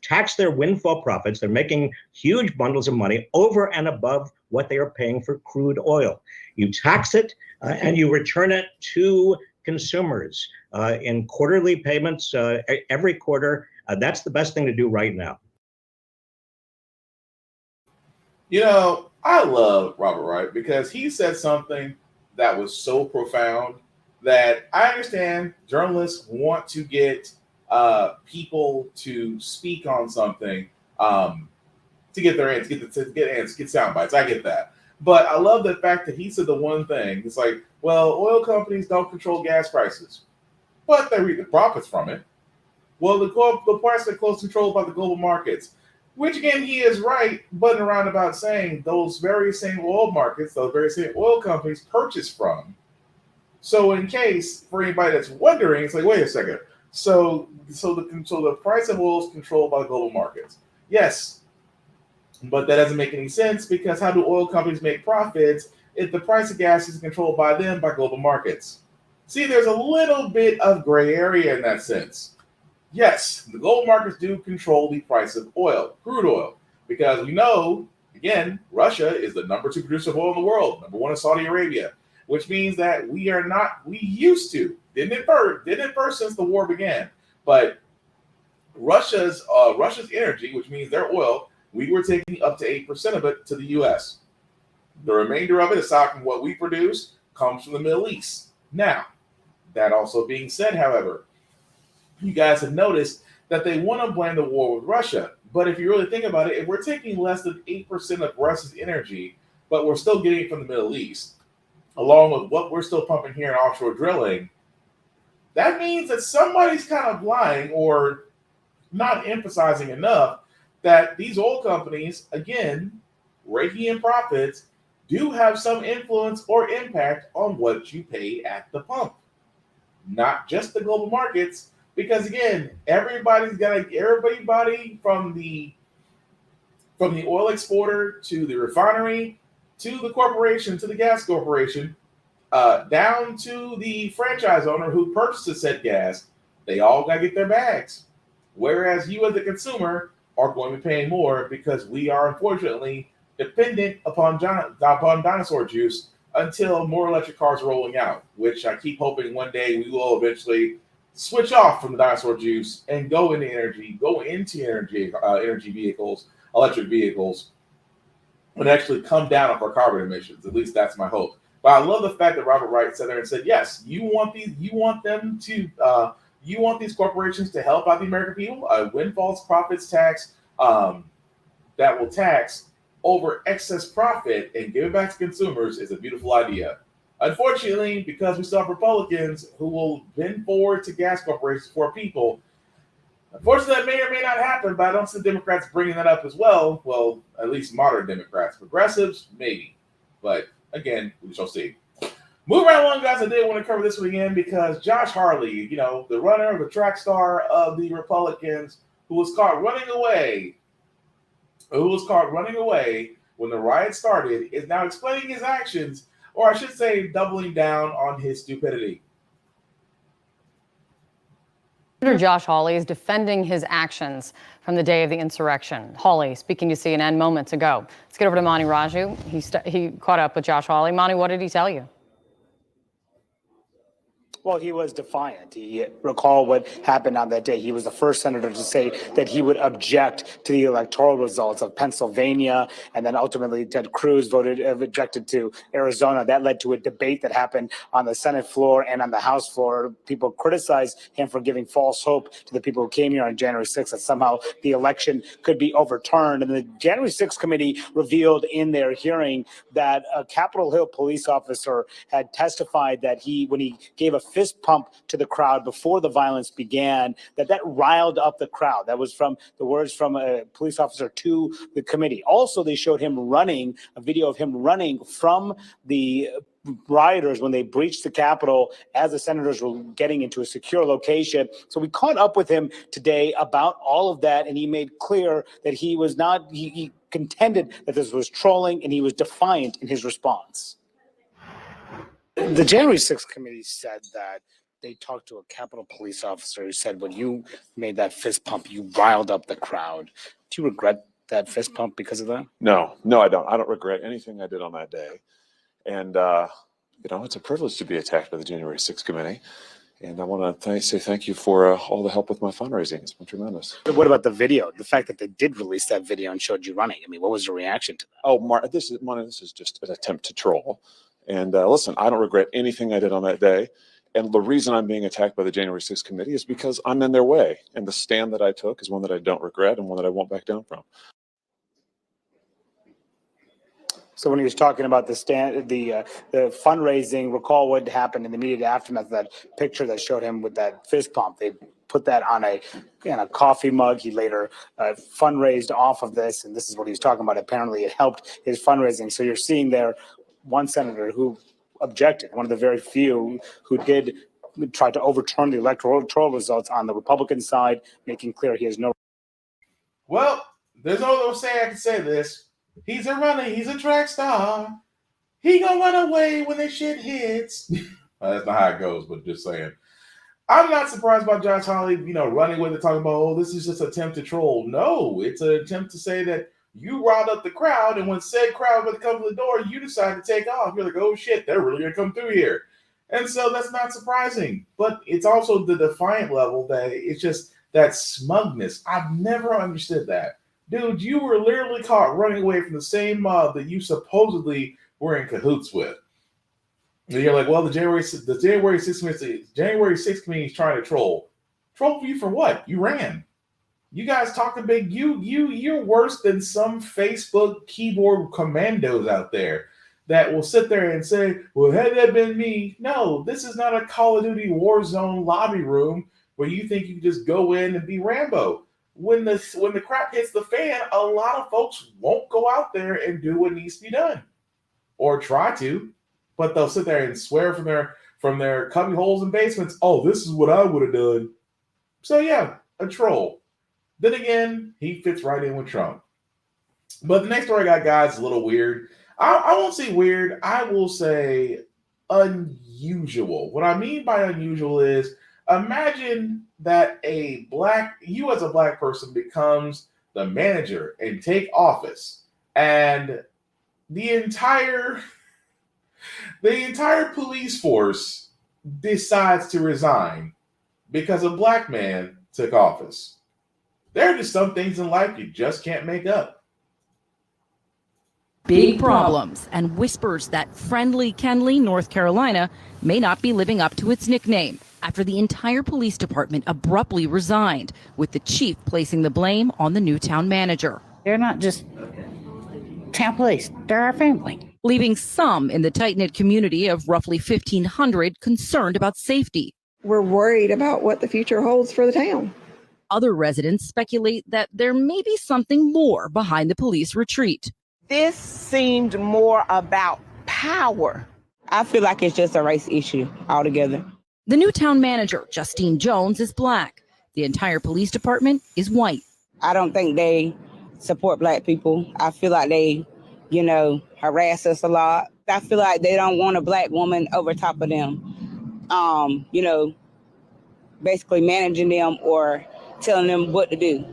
tax their windfall profits. They're making huge bundles of money over and above what they are paying for crude oil. You tax it and you return it to consumers in quarterly payments every quarter. That's the best thing to do right now. I love Robert Wright because he said something that was so profound that I understand journalists want to get people to speak on something to get their answers, get sound bites. I get that. But I love the fact that he said the one thing. It's like, well, oil companies don't control gas prices, but they reap the profits from it. Well, the prices are closely controlled by the global markets. Which, again, he is right, but in a roundabout saying those very same oil markets, those very same oil companies purchase from. So in case, for anybody that's wondering, it's like, wait a second. So the price of oil is controlled by the global markets. Yes, but that doesn't make any sense because how do oil companies make profits if the price of gas is controlled by them, by global markets? See, there's a little bit of gray area in that sense. Yes, the global markets do control the price of oil, crude oil, because we know Again, Russia is the number 2 producer of oil in the world. Number 1 is Saudi Arabia, which means that we used to, didn't it first since the war began, but Russia's energy, which means their oil, we were taking up to 8% of it to the U.S. The remainder of it, aside from what we produce, comes from the Middle East. Now, that also being said, however, you guys have noticed that they want to blame the war with Russia. But if you really think about it, if we're taking less than 8% of Russia's energy, but we're still getting it from the Middle East, along with what we're still pumping here in offshore drilling, that means that somebody's kind of lying or not emphasizing enough that these oil companies, again, raking in profits, do have some influence or impact on what you pay at the pump. Not just the global markets, because again, everybody from the oil exporter to the refinery to the corporation to the gas corporation, down to the franchise owner who purchases said gas, they all got to get their bags. Whereas you as the consumer are going to be paying more because we are unfortunately dependent upon dinosaur juice until more electric cars are rolling out, which I keep hoping one day we will eventually switch off from the dinosaur juice and go into energy vehicles, electric vehicles, and actually come down off our carbon emissions. At least that's my hope. But I love the fact that Robert Wright sat there and said, yes, you want these corporations to help out the American people. A windfall profits tax that will tax over excess profit and give it back to consumers is a beautiful idea. Unfortunately, because we still have Republicans who will bend forward to gas corporations for people, unfortunately, that may or may not happen, but I don't see Democrats bringing that up as well. Well, at least moderate Democrats. Progressives, maybe. But again, we shall see. Moving right along, guys, I did want to cover this one again because Josh Hawley, the runner, the track star of the Republicans, who was caught running away when the riot started, is now explaining his actions, or I should say doubling down on his stupidity. Senator Josh Hawley is defending his actions from the day of the insurrection. Hawley speaking to CNN moments ago. Let's get over to Mani Raju. He caught up with Josh Hawley. Mani, what did he tell you? Well, he was defiant. He recall what happened on that day. He was the first senator to say that he would object to the electoral results of Pennsylvania, and then ultimately Ted Cruz objected to Arizona. That led to a debate that happened on the Senate floor and on the House floor. People criticized him for giving false hope to the people who came here on January 6th that somehow the election could be overturned. And the January 6th committee revealed in their hearing that a Capitol Hill police officer had testified that when he gave a fist pump to the crowd before the violence began, that riled up the crowd. That was from the words from a police officer to the committee. Also, they showed him running, a video of him running from the rioters when they breached the Capitol as the senators were getting into a secure location. So we caught up with him today about all of that, and he made clear that he was not, he contended that this was trolling, and he was defiant in his response. The January 6th committee said that they talked to a Capitol police officer who said when you made that fist pump, you riled up the crowd. Do you regret that fist pump because of that? No, I don't. I don't regret anything I did on that day. And, it's a privilege to be attacked by the January 6th committee. And I want to say thank you for all the help with my fundraising. It's been tremendous. What about the video? The fact that they did release that video and showed you running. I mean, what was your reaction to that? Oh, Mark, this is just an attempt to troll. And listen, I don't regret anything I did on that day. And the reason I'm being attacked by the January 6th committee is because I'm in their way. And the stand that I took is one that I don't regret and one that I won't back down from. So when he was talking about the fundraising, recall what happened in the immediate aftermath of that picture that showed him with that fist pump. They put that on a coffee mug. He later fundraised off of this, and this is what he was talking about. Apparently, it helped his fundraising. So you're seeing there one senator who objected, one of the very few who did try to overturn the electoral results on the Republican side, making clear he has no. Well, there's no other say I can say this. He's a runner. He's a track star. He gonna run away when the shit hits. That's not how it goes, but just saying. I'm not surprised by Josh Hawley, running with it, talking about, this is just an attempt to troll. No, it's an attempt to say that You riled up the crowd, and when said crowd would come to the door, you decide to take off. You're like, oh shit, they're really gonna come through here. And so that's not surprising. But it's also the defiant level that it's just that smugness. I've never understood that. Dude, you were literally caught running away from the same mob that you supposedly were in cahoots with. And you're like, well, the January 6th committee is trying to troll. Troll you for what? You ran. You guys talking big. You're worse than some Facebook keyboard commandos out there that will sit there and say, well, had that been me? No, this is not a Call of Duty Warzone lobby room where you think you can just go in and be Rambo. When the crap hits the fan, a lot of folks won't go out there and do what needs to be done, or try to, but they'll sit there and swear from their cubby holes and basements. Oh, this is what I would have done. So yeah, a troll. Then again, he fits right in with Trump. But the next story I got, guys, is a little weird. I won't say weird. I will say unusual. What I mean by unusual is, imagine that you as a black person becomes the manager and take office, and the entire police force decides to resign because a black man took office. There are just some things in life you just can't make up. Big problems and whispers that friendly Kenly, North Carolina, may not be living up to its nickname after the entire police department abruptly resigned, with the chief placing the blame on the new town manager. They're not just town police, they're our family. Leaving some in the tight-knit community of roughly 1,500 concerned about safety. We're worried about what the future holds for the town. Other residents speculate that there may be something more behind the police retreat. This seemed more about power. I feel like it's just a race issue altogether. The new town manager, Justine Jones, is black. The entire police department is white. I don't think they support black people. I feel like they, harass us a lot. I feel like they don't want a black woman over top of them, basically managing them or telling them what to do.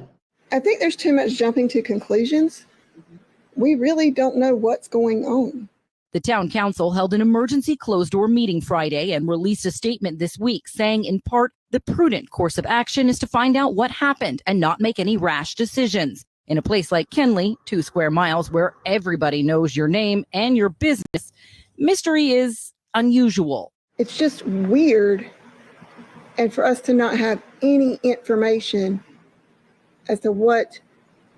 I think there's too much jumping to conclusions. We really don't know what's going on. The town council held an emergency closed-door meeting Friday and released a statement this week saying, in part, the prudent course of action is to find out what happened and not make any rash decisions. In a place like Kenly, 2 square miles where everybody knows your name and your business, mystery is unusual. It's just weird, and for us to not have any information as to what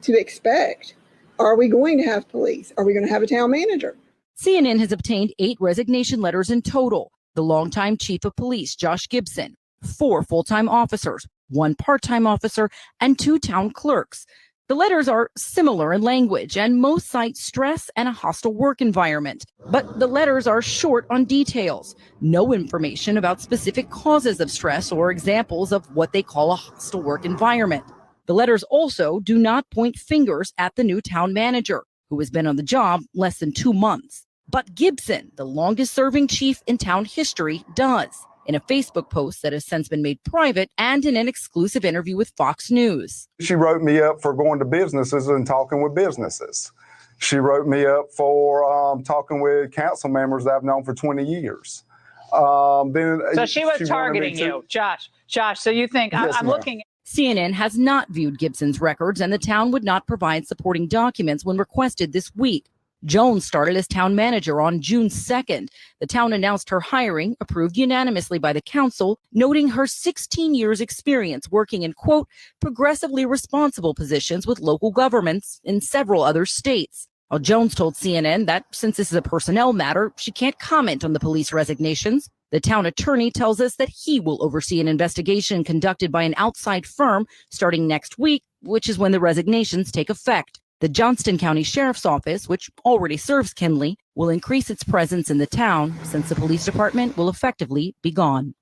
to expect. Are we going to have police? Are we going to have a town manager? CNN has obtained 8 resignation letters in total. The longtime chief of police, Josh Gibson, 4 full-time officers, 1 part-time officer, and 2 town clerks. The letters are similar in language, and most cite stress and a hostile work environment. But the letters are short on details. No information about specific causes of stress or examples of what they call a hostile work environment. The letters also do not point fingers at the new town manager, who has been on the job less than 2 months. But Gibson, the longest-serving chief in town history, does. In a Facebook post that has since been made private and in an exclusive interview with Fox News. She wrote me up for going to businesses and talking with businesses. She wrote me up for talking with council members that I've known for 20 years. So she was targeting you, Josh. So you think, Yes, I'm ma'am. looking. CNN has not viewed Gibson's records, and the town would not provide supporting documents when requested this week. Jones started as town manager on June 2nd. The town announced her hiring, approved unanimously by the council, noting her 16 years experience working in, quote, progressively responsible positions with local governments in several other states. Well, Jones told CNN that since this is a personnel matter, she can't comment on the police resignations. The town attorney tells us that he will oversee an investigation conducted by an outside firm starting next week, which is when the resignations take effect. The Johnston County Sheriff's Office, which already serves Kenly, will increase its presence in the town since the police department will effectively be gone.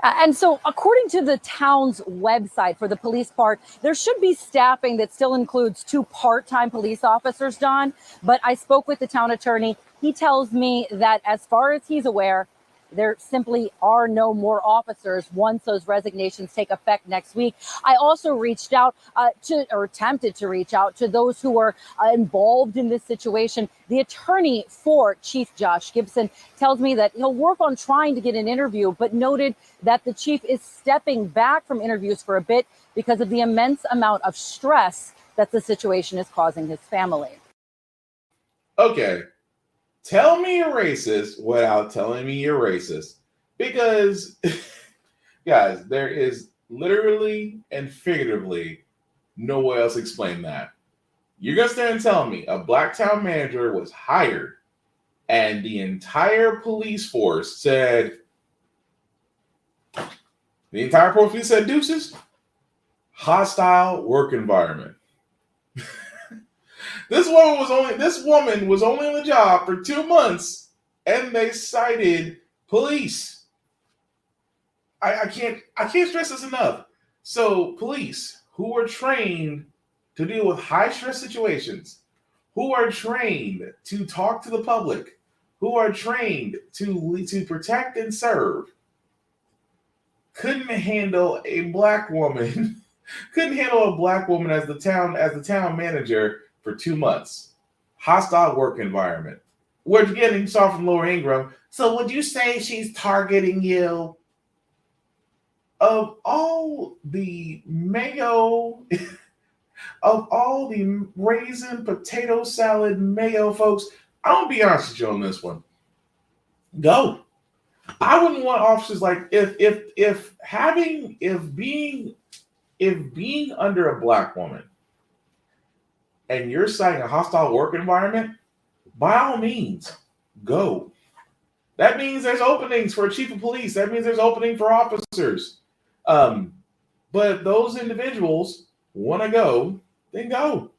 And so, according to the town's website for the police part, there should be staffing that still includes 2 part-time police officers, Don. But I spoke with the town attorney. He tells me that as far as he's aware, there simply are no more officers once those resignations take effect next week. I also reached out attempted to reach out to those who were involved in this situation. The attorney for Chief Josh Gibson tells me that he'll work on trying to get an interview, but noted that the chief is stepping back from interviews for a bit because of the immense amount of stress that the situation is causing his family. Okay. Tell me you're racist without telling me you're racist. Because, guys, there is literally and figuratively no way else to explain that. You're going to stand and tell me a black town manager was hired and the entire police force said, deuces, hostile work environment. This woman was only on the job for 2 months, and they cited police. I can't stress this enough. So police who are trained to deal with high stress situations, who are trained to talk to the public, who are trained to protect and serve, couldn't handle a black woman, as the town manager for 2 months. Hostile work environment. Which again, you saw from Laura Ingraham. So would you say she's targeting you? Of all the mayo, of all the raisin potato salad mayo folks, I'll be honest with you on this one. Go. I wouldn't want officers like if being under a black woman and you're citing a hostile work environment, by all means, go. That means there's openings for a chief of police. That means there's opening for officers. But if those individuals want to go, then go.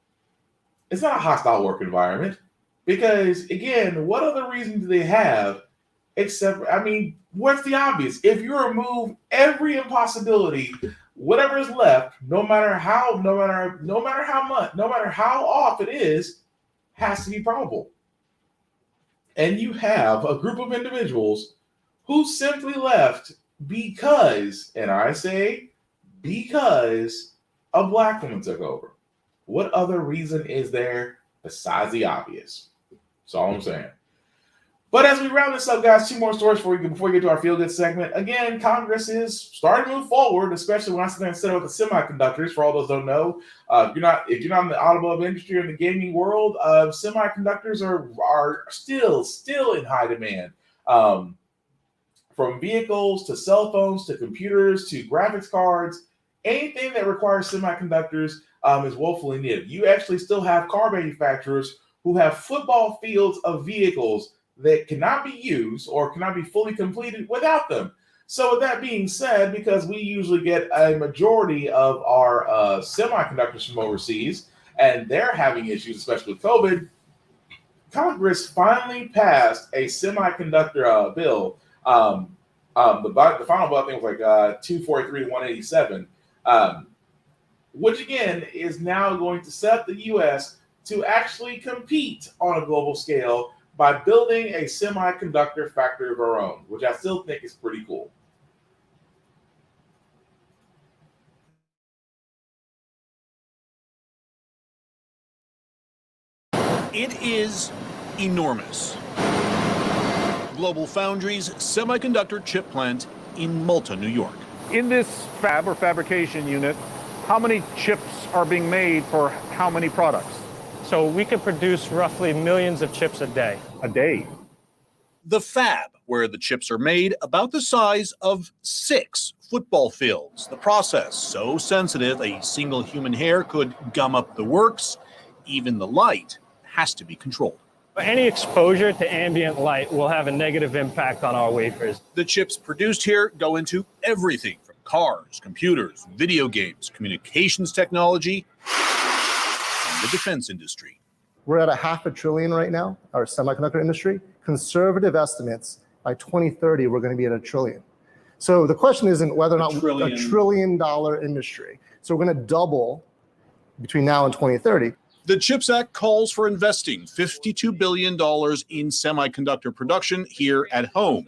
It's not a hostile work environment because, again, what other reason do they have except, what's the obvious? If you remove every impossibility, whatever is left, no matter how off it is, has to be probable. And you have a group of individuals who simply left because, and I say because, a black woman took over. What other reason is there besides the obvious? That's all I'm saying. But as we round this up, guys, 2 more stories before we get to our feel-good segment. Again, Congress is starting to move forward, especially when I sit with the semiconductors. For all those who don't know, if you're not in the automotive industry or in the gaming world, semiconductors are still in high demand. From vehicles to cell phones to computers to graphics cards, anything that requires semiconductors is woefully needed. You actually still have car manufacturers who have football fields of vehicles that cannot be used or cannot be fully completed without them. So with that being said, because we usually get a majority of our semiconductors from overseas, and they're having issues, especially with COVID, Congress finally passed a semiconductor bill. The final bill, I think, was like 243 to 187, which again is now going to set the U.S. to actually compete on a global scale by building a semiconductor factory of our own, which I still think is pretty cool. It is enormous. Global Foundries semiconductor chip plant in Malta, New York. In this fab or fabrication unit, how many chips are being made for how many products? So we could produce roughly millions of chips a day. A day? The fab, where the chips are made, about the size of 6 football fields. The process so sensitive a single human hair could gum up the works. Even the light has to be controlled. Any exposure to ambient light will have a negative impact on our wafers. The chips produced here go into everything from cars, computers, video games, communications technology, and the defense industry. We're at $500 billion right now, our semiconductor industry. Conservative estimates, by 2030, we're going to be at $1 trillion. So the question isn't whether or not a $1 trillion industry. So we're going to double between now and 2030. The CHIPS Act calls for investing $52 billion in semiconductor production here at home.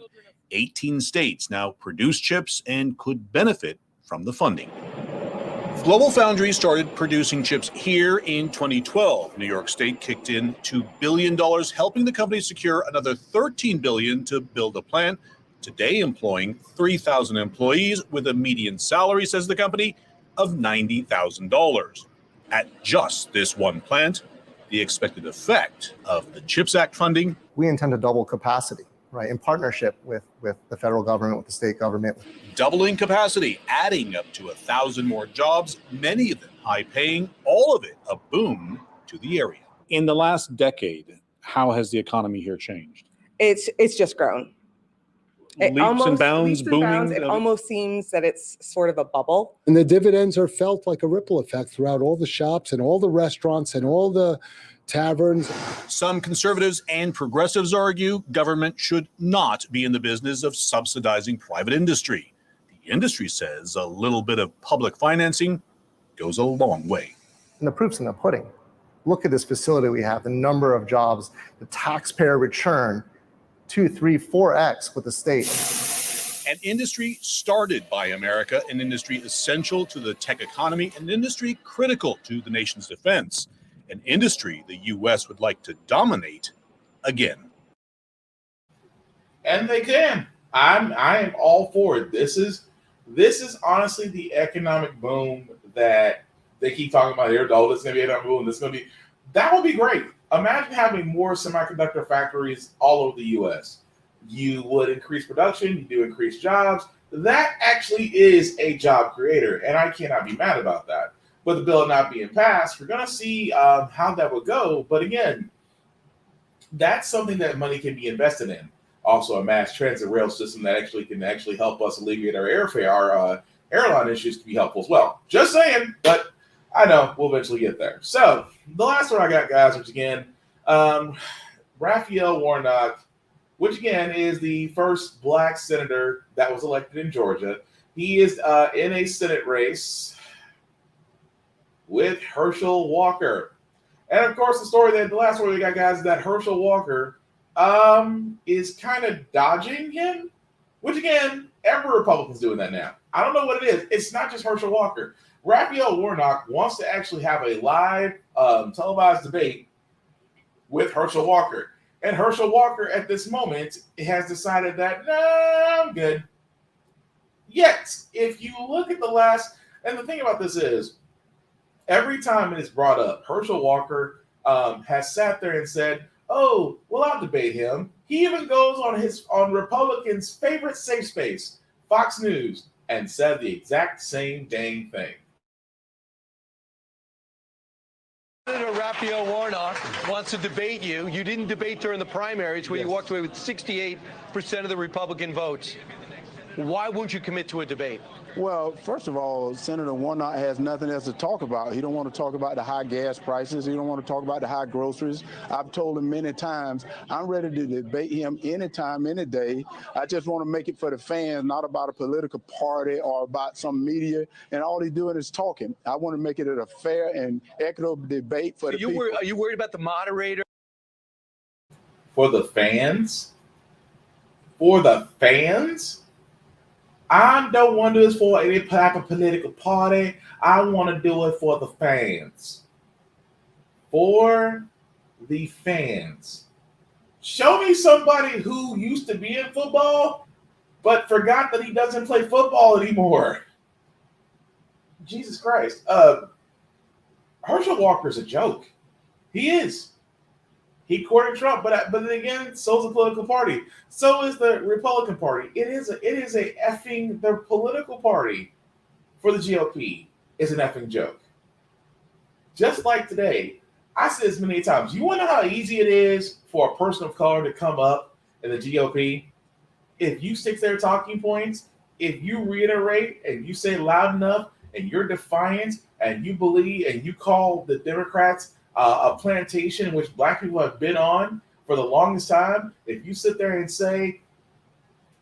18 states now produce chips and could benefit from the funding. Global Foundries started producing chips here in 2012. New York State kicked in $2 billion, helping the company secure another $13 billion to build a plant, today employing 3,000 employees with a median salary, says the company, of $90,000. At just this one plant, the expected effect of the CHIPS Act funding. We intend to double capacity, right, in partnership with the federal government, with the state government. Doubling capacity, adding up to 1,000 more jobs, many of them high-paying, all of it a boom to the area. In the last decade, how has the economy here changed? It's just grown. Leaps and bounds, booming. It almost seems that it's sort of a bubble. And the dividends are felt like a ripple effect throughout all the shops and all the restaurants and all the taverns. Some conservatives and progressives argue government should not be in the business of subsidizing private industry. The industry says a little bit of public financing goes a long way. And the proof's in the pudding. Look at this facility we have, the number of jobs, the taxpayer return, 2, 3, 4x with the state. An industry started by America, an industry essential to the tech economy, an industry critical to the nation's defense, an industry the U.S. would like to dominate again. And they can. I am all for it. This is honestly the economic boom that they keep talking about here. Oh, this is going to be an economic boom. This is going to be. That would be great. Imagine having more semiconductor factories all over the U.S. You would increase production. You do increase jobs. That actually is a job creator, and I cannot be mad about that. But the bill not being passed, we're going to see how that would go. But again, that's something that money can be invested in. Also, a mass transit rail system that can help us alleviate our airline issues can be helpful as well. Just saying, but I know we'll eventually get there. So the last one I got, guys, which again, Raphael Warnock, which again is the first black senator that was elected in Georgia. He is in a Senate race with Herschel Walker. And of course, the last story we got, guys, is that Herschel Walker is kind of dodging him, which again, every Republican's doing that now. I don't know what it is. It's not just Herschel Walker. Raphael Warnock wants to actually have a live televised debate with Herschel Walker. And Herschel Walker at this moment has decided that, no, I'm good. Yet, if you look at and the thing about this is, every time it is brought up, Herschel Walker has sat there and said, oh, well, I'll debate him. He even goes on Republicans' favorite safe space, Fox News, and said the exact same dang thing. Senator Raphael Warnock wants to debate you. You didn't debate during the primaries where you walked away with 68% of the Republican votes. Why won't you commit to a debate? Well, first of all, Senator Warnock has nothing else to talk about. He don't want to talk about the high gas prices. He don't want to talk about the high groceries. I've told him many times, I'm ready to debate him anytime, any day. I just want to make it for the fans, not about a political party or about some media. And all he's doing is talking. I want to make it a fair and equitable debate for the people. Are you worried about the moderator? For the fans? For the fans? I don't want to do this for any type of political party. I want to do it for the fans. For the fans. Show me somebody who used to be in football, but forgot that he doesn't play football anymore. Jesus Christ. Herschel Walker's a joke. He is. He courted Trump, but then again, so is the political party. So is the Republican Party. The political party for the GOP is an effing joke. Just like today, I said this many times. You want to know how easy it is for a person of color to come up in the GOP? If you stick to their talking points, if you reiterate and you say loud enough and you're defiant and you believe and you call the Democrats a plantation which black people have been on for the longest time, if you sit there and say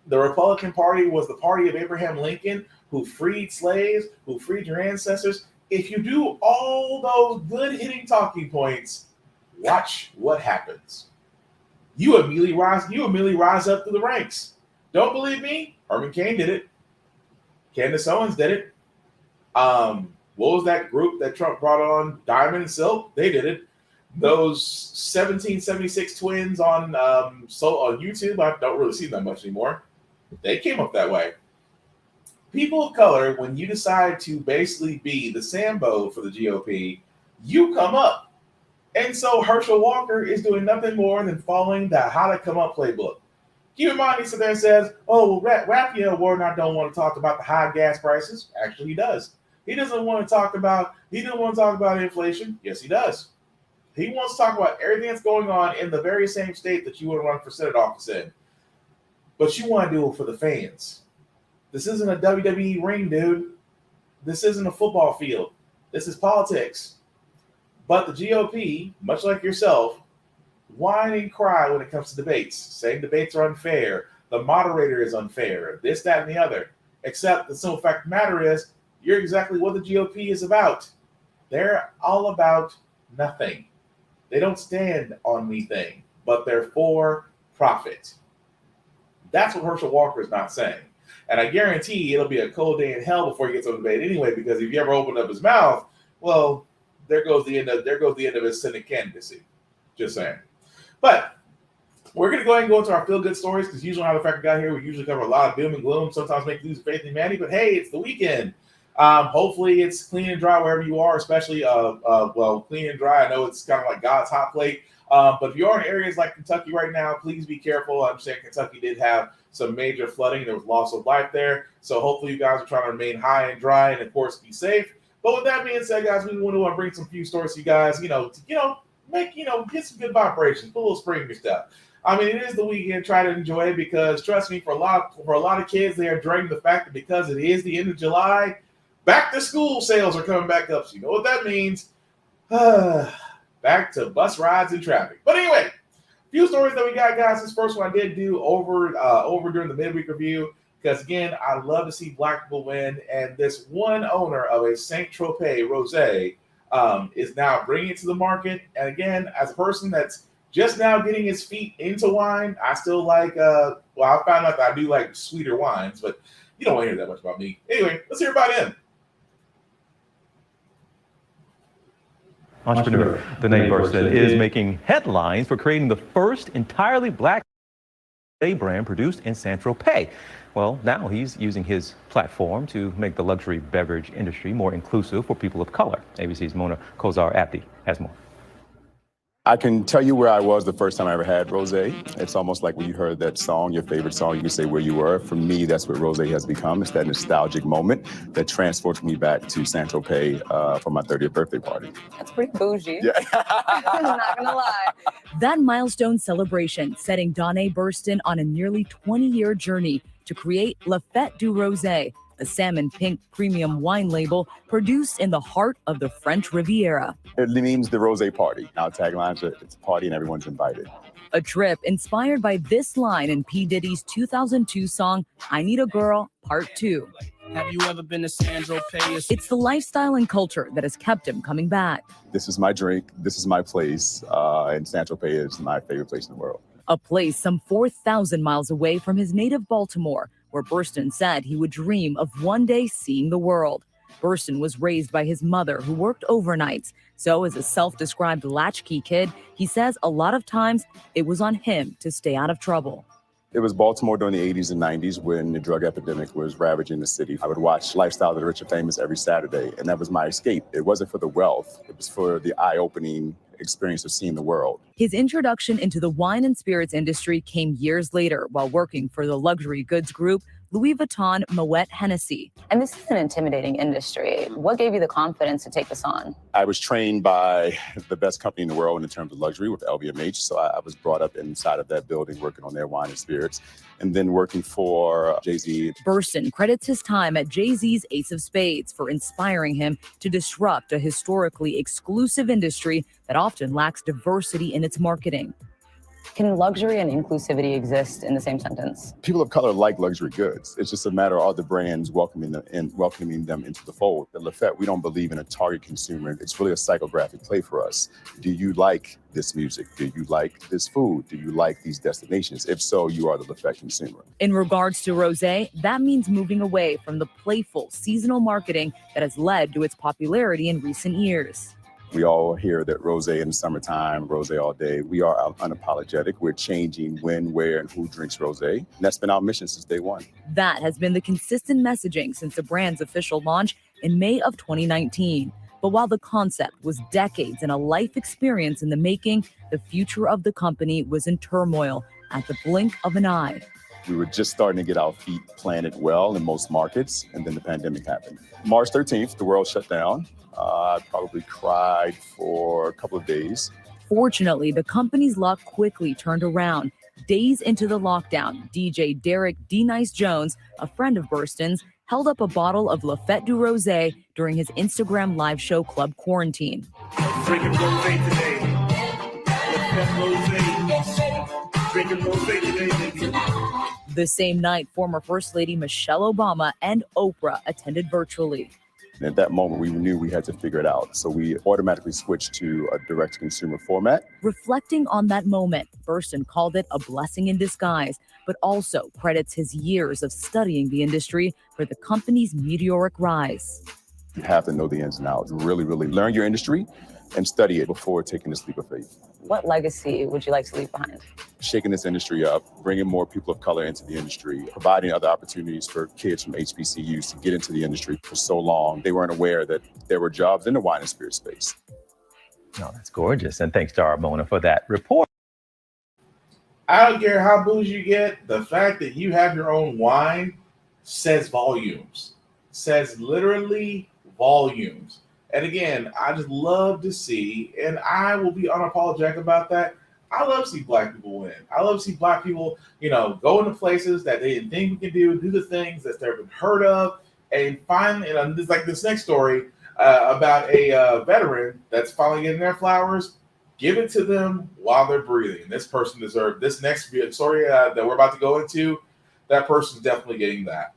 the Republican Party was the party of Abraham Lincoln, who freed slaves, who freed your ancestors, if you do all those good hitting talking points, watch what happens. You immediately rise up through the ranks. Don't believe me? Herman Cain did it. Candace Owens did it. What was that group that Trump brought on? Diamond and Silk? They did it. Those 1776 twins on on YouTube, I don't really see them much anymore. They came up that way. People of color, when you decide to basically be the Sambo for the GOP, you come up. And so Herschel Walker is doing nothing more than following the how to come up playbook. Keep in mind, he sits there and says, oh, well, Raphael Warnock don't want to talk about the high gas prices. Actually, he does. He doesn't want to talk about inflation. Yes, he does. He wants to talk about everything that's going on in the very same state that you want to run for Senate office in. But you want to do it for the fans. This isn't a WWE ring, dude. This isn't a football field. This is politics. But the GOP, much like yourself, whine and cry when it comes to debates, saying debates are unfair, the moderator is unfair, this, that, and the other. Except the simple fact of the matter is, you're exactly what the GOP is about. They're all about nothing. They don't stand on anything, but they're for profit. That's what Herschel Walker is not saying. And I guarantee it'll be a cold day in hell before he gets on the debate anyway, because if you ever open up his mouth, well, there goes the end of his Senate candidacy. Just saying. But we're going to go ahead and go into our feel-good stories, because usually on the Frack got here, we usually cover a lot of doom and gloom, sometimes make you lose faith in humanity, but hey, it's the weekend. Hopefully it's clean and dry wherever you are, especially, clean and dry. I know it's kind of like God's hot plate. But if you're in areas like Kentucky right now, please be careful. I understand Kentucky did have some major flooding. There was loss of life there. So hopefully you guys are trying to remain high and dry and, of course, be safe. But with that being said, guys, we want to bring some few stories to you guys, get some good vibrations, put a little spring in your stuff. I mean, it is the weekend. Try to enjoy it, because trust me, for a lot of kids, they are dreading the fact that because it is the end of July, back to school sales are coming back up. So you know what that means. Back to bus rides and traffic. But anyway, a few stories that we got, guys. This first one I did do over during the midweek review, because again, I love to see black people win. And this one owner of a Saint Tropez rosé is now bringing it to the market. And again, as a person that's just now getting his feet into wine, I still like. I found out that I do like sweeter wines, but you don't want to hear that much about me. Anyway, let's hear about him. Entrepreneur Danae Burston is making headlines for creating the first entirely black brand produced in Saint Tropez. Well, now he's using his platform to make the luxury beverage industry more inclusive for people of color. ABC's Mona Kozar-Abdi has more. I can tell you where I was the first time I ever had rosé. It's almost like when you heard that song, your favorite song, you can say where you were. For me, that's what rosé has become. It's that nostalgic moment that transports me back to Saint Tropez for my 30th birthday party. That's pretty bougie. Yeah. I'm not gonna lie. That milestone celebration setting Danae Burston on a nearly 20-year journey to create La Fête du Rosé, a salmon pink premium wine label produced in the heart of the French Riviera. It means the rosé party. Our tagline is it's a party and everyone's invited. A trip inspired by this line in P. Diddy's 2002 song, I Need a Girl, Part 2. Have you ever been to Saint Tropez? It's the lifestyle and culture that has kept him coming back. This is my drink. This is my place. And Saint Tropez is my favorite place in the world. A place some 4,000 miles away from his native Baltimore, where Burston said he would dream of one day seeing the world. Burston was raised by his mother, who worked overnights. So as a self-described latchkey kid, he says a lot of times it was on him to stay out of trouble. It was Baltimore during the 80s and 90s when the drug epidemic was ravaging the city. I would watch Lifestyle of the Rich and Famous every Saturday, and that was my escape. It wasn't for the wealth. It was for the eye-opening experience of seeing the world. His introduction into the wine and spirits industry came years later while working for the luxury goods group Louis Vuitton Moet Hennessy. And this is an intimidating industry. What gave you the confidence to take this on? I was trained by the best company in the world in terms of luxury with LVMH. So I was brought up inside of that building working on their wine and spirits, and then working for Jay-Z. Burston credits his time at Jay-Z's Ace of Spades for inspiring him to disrupt a historically exclusive industry that often lacks diversity in its marketing. Can luxury and inclusivity exist in the same sentence? People of color like luxury goods. It's just a matter of other brands welcoming them into the fold. At Lafette, we don't believe in a target consumer. It's really a psychographic play for us. Do you like this music? Do you like this food? Do you like these destinations? If so, you are the Lafette consumer. In regards to rosé, that means moving away from the playful seasonal marketing that has led to its popularity in recent years. We all hear that rosé in the summertime, rosé all day. We are unapologetic. We're changing when, where, and who drinks rosé. And that's been our mission since day one. That has been the consistent messaging since the brand's official launch in May of 2019. But while the concept was decades and a life experience in the making, the future of the company was in turmoil at the blink of an eye. We were just starting to get our feet planted well in most markets, and then the pandemic happened. March 13th, the world shut down. I probably cried for a couple of days. Fortunately, the company's luck quickly turned around. Days into the lockdown, DJ Derek D-Nice Jones, a friend of Burston's, held up a bottle of Lafette du Rosé during his Instagram live show Club Quarantine. Drinking rosé today. Lafette rosé. Drinking rosé today, baby. The same night, former First Lady Michelle Obama and Oprah attended virtually. And at that moment, we knew we had to figure it out. So we automatically switched to a direct-to-consumer format. Reflecting on that moment, Burston called it a blessing in disguise, but also credits his years of studying the industry for the company's meteoric rise. You have to know the ins and outs. Really, really learn your industry and study it before taking this leap of faith. What legacy would you like to leave behind? Shaking this industry up, bringing more people of color into the industry, providing other opportunities for kids from HBCUs to get into the industry. For so long, they weren't aware that there were jobs in the wine and spirit space. Oh, that's gorgeous. And thanks to our Mona for that report. I don't care how bougie you get, the fact that you have your own wine says volumes. Says literally volumes. And again, I just love to see, and I will be unapologetic about that. I love to see Black people win. I love to see Black people, go into places that they didn't think we could do the things that's never been heard of, and finally, it's like this next story about a veteran that's finally getting their flowers. Give it to them while they're breathing. This person deserves this next story that we're about to go into. That person's definitely getting that.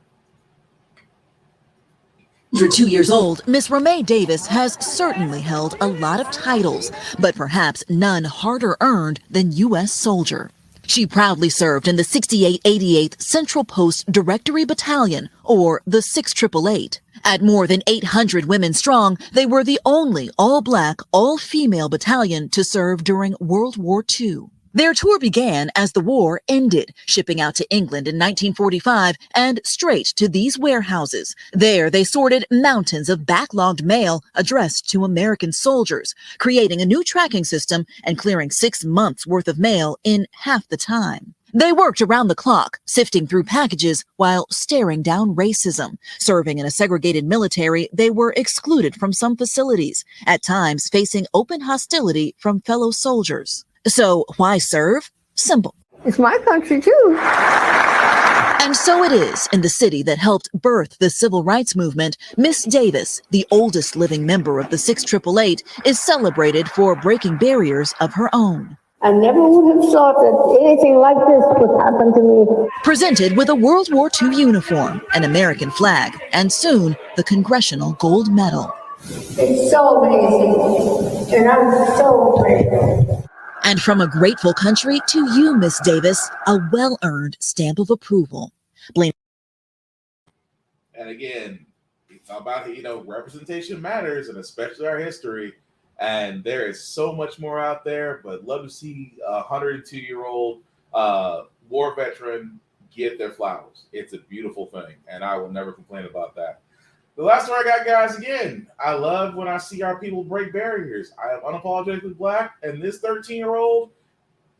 For 2 years old, Miss Ramee Davis has certainly held a lot of titles, but perhaps none harder earned than U.S. Soldier. She proudly served in the 6888th Central Post Directory Battalion, or the 6888. At more than 800 women strong, they were the only all-black, all-female battalion to serve during World War II. Their tour began as the war ended, shipping out to England in 1945 and straight to these warehouses. There, they sorted mountains of backlogged mail addressed to American soldiers, creating a new tracking system and clearing 6 months' worth of mail in half the time. They worked around the clock, sifting through packages while staring down racism. Serving in a segregated military, they were excluded from some facilities, at times facing open hostility from fellow soldiers. So why serve? Simple. It's my country too. And so it is in the city that helped birth the civil rights movement. Miss Davis, the oldest living member of the 6888, is celebrated for breaking barriers of her own. I never would have thought that anything like this could happen to me. Presented with a World War II uniform, an American flag, and soon the Congressional Gold Medal. It's so amazing, and I'm so grateful. And from a grateful country to you, Miss Davis, a well-earned stamp of approval. And again, it's about, representation matters, and especially our history. And there is so much more out there, but love to see a 102-year-old war veteran get their flowers. It's a beautiful thing, and I will never complain about that. The last story I got, guys, again, I love when I see our people break barriers. I am unapologetically Black, and this 13-year-old,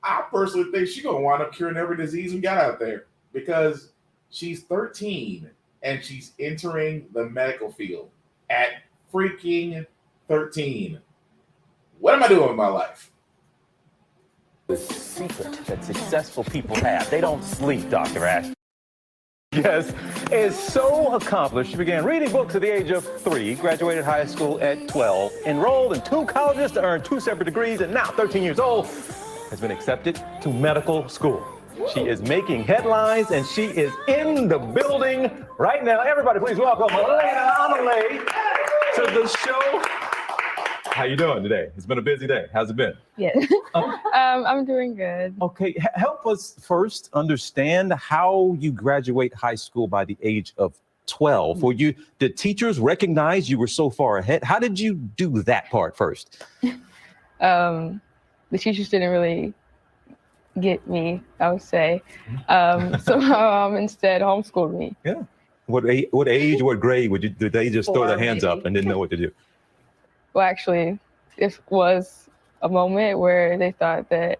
I personally think she's going to wind up curing every disease we got out there because she's 13, and she's entering the medical field at freaking 13. What am I doing with my life? The secret that successful people have. They don't sleep, Dr. Ash. Yes, is so accomplished. She began reading books at the age of 3, graduated high school at 12, enrolled in 2 colleges to earn 2 separate degrees, and now 13 years old, has been accepted to medical school. She is making headlines, and she is in the building right now. Everybody, please welcome Elena Amelie to the show. How you doing today? It's been a busy day. How's it been? Yeah. I'm doing good. Okay, help us first understand how you graduate high school by the age of 12. Did teachers recognize you were so far ahead? How did you do that part first? The teachers didn't really get me, I would say. So my mom instead homeschooled me. Yeah. What age, what grade did they just throw their hands up and didn't know what to do? Well, actually, it was a moment where they thought that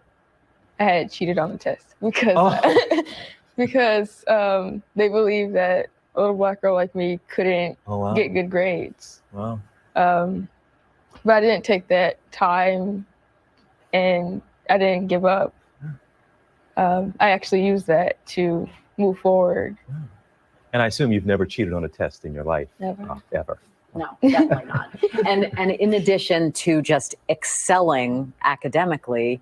I had cheated on the test because they believed that a little black girl like me couldn't get good grades. Wow. But I didn't take that time and I didn't give up. I actually used that to move forward. And I assume you've never cheated on a test in your life? Never. Ever. No, definitely not. And in addition to just excelling academically,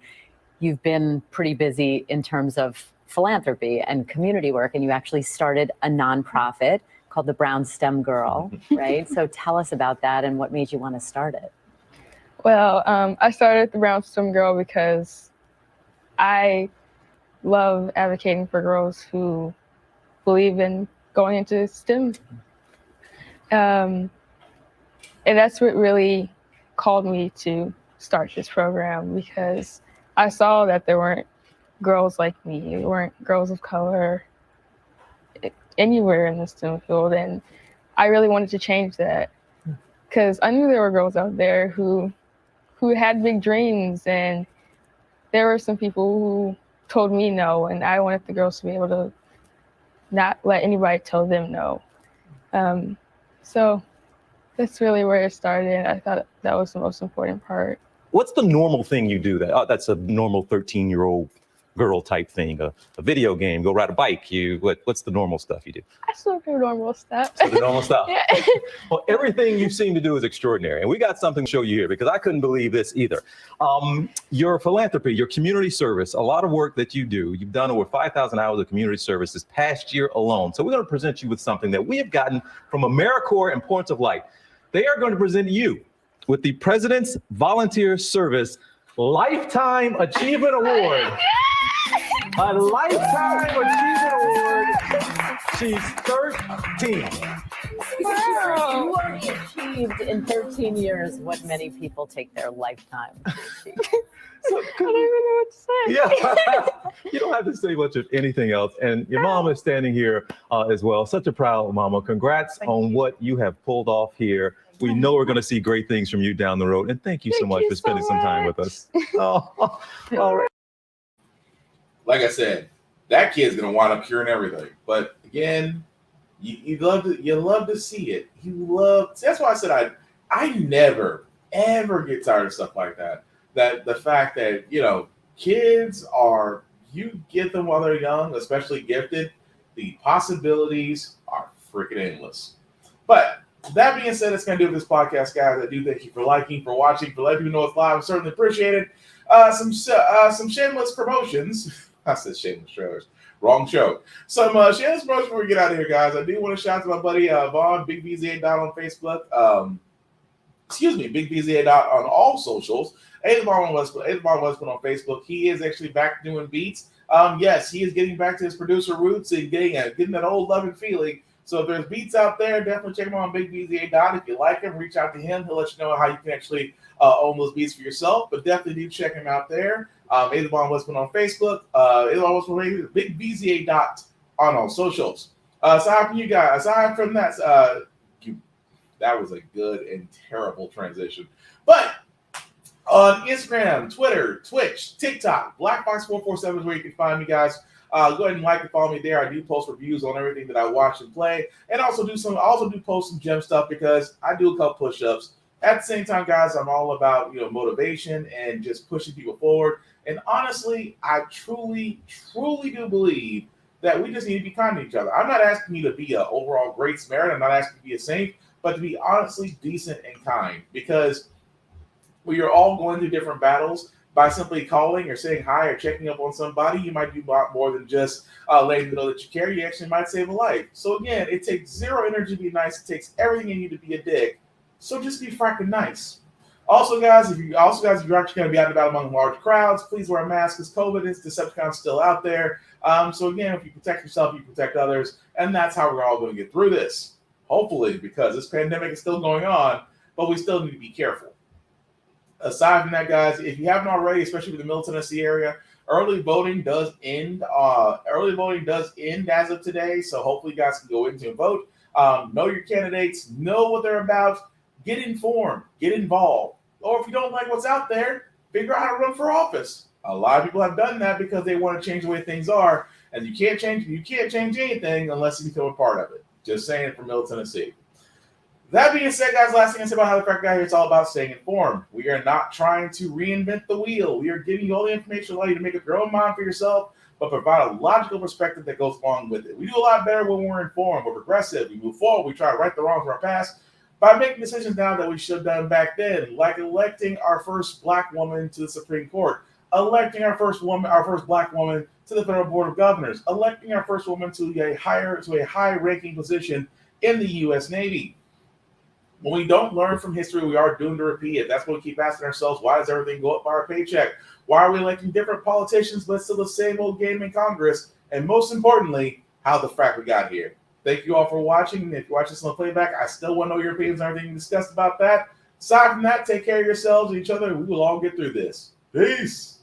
you've been pretty busy in terms of philanthropy and community work, and you actually started a nonprofit called the Brown STEM Girl, right? So tell us about that and what made you want to start it. Well, I started the Brown STEM Girl because I love advocating for girls who believe in going into STEM. And that's what really called me to start this program, because I saw that there weren't girls like me, there weren't girls of color anywhere in the STEM field. And I really wanted to change that because I knew there were girls out there who had big dreams, and there were some people who told me no, and I wanted the girls to be able to not let anybody tell them no. So that's really where it started. I thought that was the most important part. What's the normal thing you do that's a normal 13-year-old girl type thing? A video game, go ride a bike. What's the normal stuff you do? I still do normal stuff. So the normal stuff. Yeah. Well, everything you seem to do is extraordinary. And we got something to show you here because I couldn't believe this either. Your philanthropy, your community service, a lot of work that you do. You've done over 5,000 hours of community service this past year alone. So we're going to present you with something that we have gotten from AmeriCorps and Points of Light. They are going to present you with the President's Volunteer Service Lifetime Achievement Award. A Lifetime Achievement Award. She's 13. Wow. You already achieved in 13 years what many people take their lifetime to achieve. I don't even know what to say. Yeah, you don't have to say much of anything else. And your mom is standing here as well. Such a proud mama. Congrats on what you have pulled off here. We know we're going to see great things from you down the road. And thank you so much for spending some time with us. Oh, all right. Like I said, that kid's going to wind up curing everything. But again, you love to see it. That's why I said I never, ever get tired of stuff like that. That the fact that, kids you get them while they're young, especially gifted, the possibilities are freaking endless. But that being said, it's going to do with this podcast, guys. I do thank you for liking, for watching, for letting me know it's live. I certainly appreciate it. Some shameless promotions. I said shameless trailers. Wrong show. Some shameless promotions before we get out of here, guys. I do want to shout out to my buddy Vaughn, Big BZA on Facebook. Big BZA on all socials. Vaughn Westwood on Facebook. He is actually back doing beats. Yes, he is getting back to his producer roots and getting that old love and feeling. So if there's beats out there, definitely check him out on Big BZA. If you like him, reach out to him. He'll let you know how you can actually own those beats for yourself. But definitely do check him out there. Vaughn Westwood on Facebook. Vaughn Westwood, Big BZA on all socials. Aside from you guys, aside from that, that was a good and terrible transition. But on Instagram, Twitter, Twitch, TikTok, BlackBox447 is where you can find me, guys. Go ahead and like and follow me there. I do post reviews on everything that I watch and play, and also do post some gem stuff because I do a couple push-ups. At the same time, guys, I'm all about motivation and just pushing people forward. And honestly, I truly, truly do believe that we just need to be kind to each other. I'm not asking you to be an overall great Samaritan. I'm not asking you to be a saint, but to be honestly decent and kind, because we are all going through different battles. by simply calling or saying hi or checking up on somebody, you might do a lot more than just letting them know that you care. You actually might save a life. So again, it takes zero energy to be nice. It takes everything in you to be a dick. So just be fracking nice. Also, guys, if you're actually going to be out and about among large crowds, please wear a mask because COVID is Decepticon's still out there. So again, if you protect yourself, you protect others, and that's how we're all going to get through this. Hopefully, because this pandemic is still going on, but we still need to be careful. Aside from that, guys, if you haven't already, especially with the Middle Tennessee area, early voting does end. Early voting does end as of today, so hopefully, you guys can go in and vote. Know your candidates, know what they're about, get informed, get involved. Or if you don't like what's out there, figure out how to run for office. A lot of people have done that because they want to change the way things are, and you can't change anything unless you become a part of it. Just saying it from Middle Tennessee. That being said, guys, last thing I say about how the Frack got here, it's all about staying informed. We are not trying to reinvent the wheel. We are giving you all the information allow you to make up your own mind for yourself, but provide a logical perspective that goes along with it. We do a lot better when we're informed. We're progressive. We move forward. We try to right the wrongs of our past by making decisions now that we should have done back then, like electing our first black woman to the Supreme Court, electing our first black woman to the Federal Board of Governors, electing our first woman to a high-ranking position in the U.S. Navy. When we don't learn from history, we are doomed to repeat it. That's what we keep asking ourselves. Why does everything go up by our paycheck? Why are we electing different politicians, but still the same old game in Congress? And most importantly, how the frack we got here. Thank you all for watching. If you watch this on the playback, I still want to know your opinions on everything discussed about that. Aside from that, take care of yourselves and each other, and we will all get through this. Peace.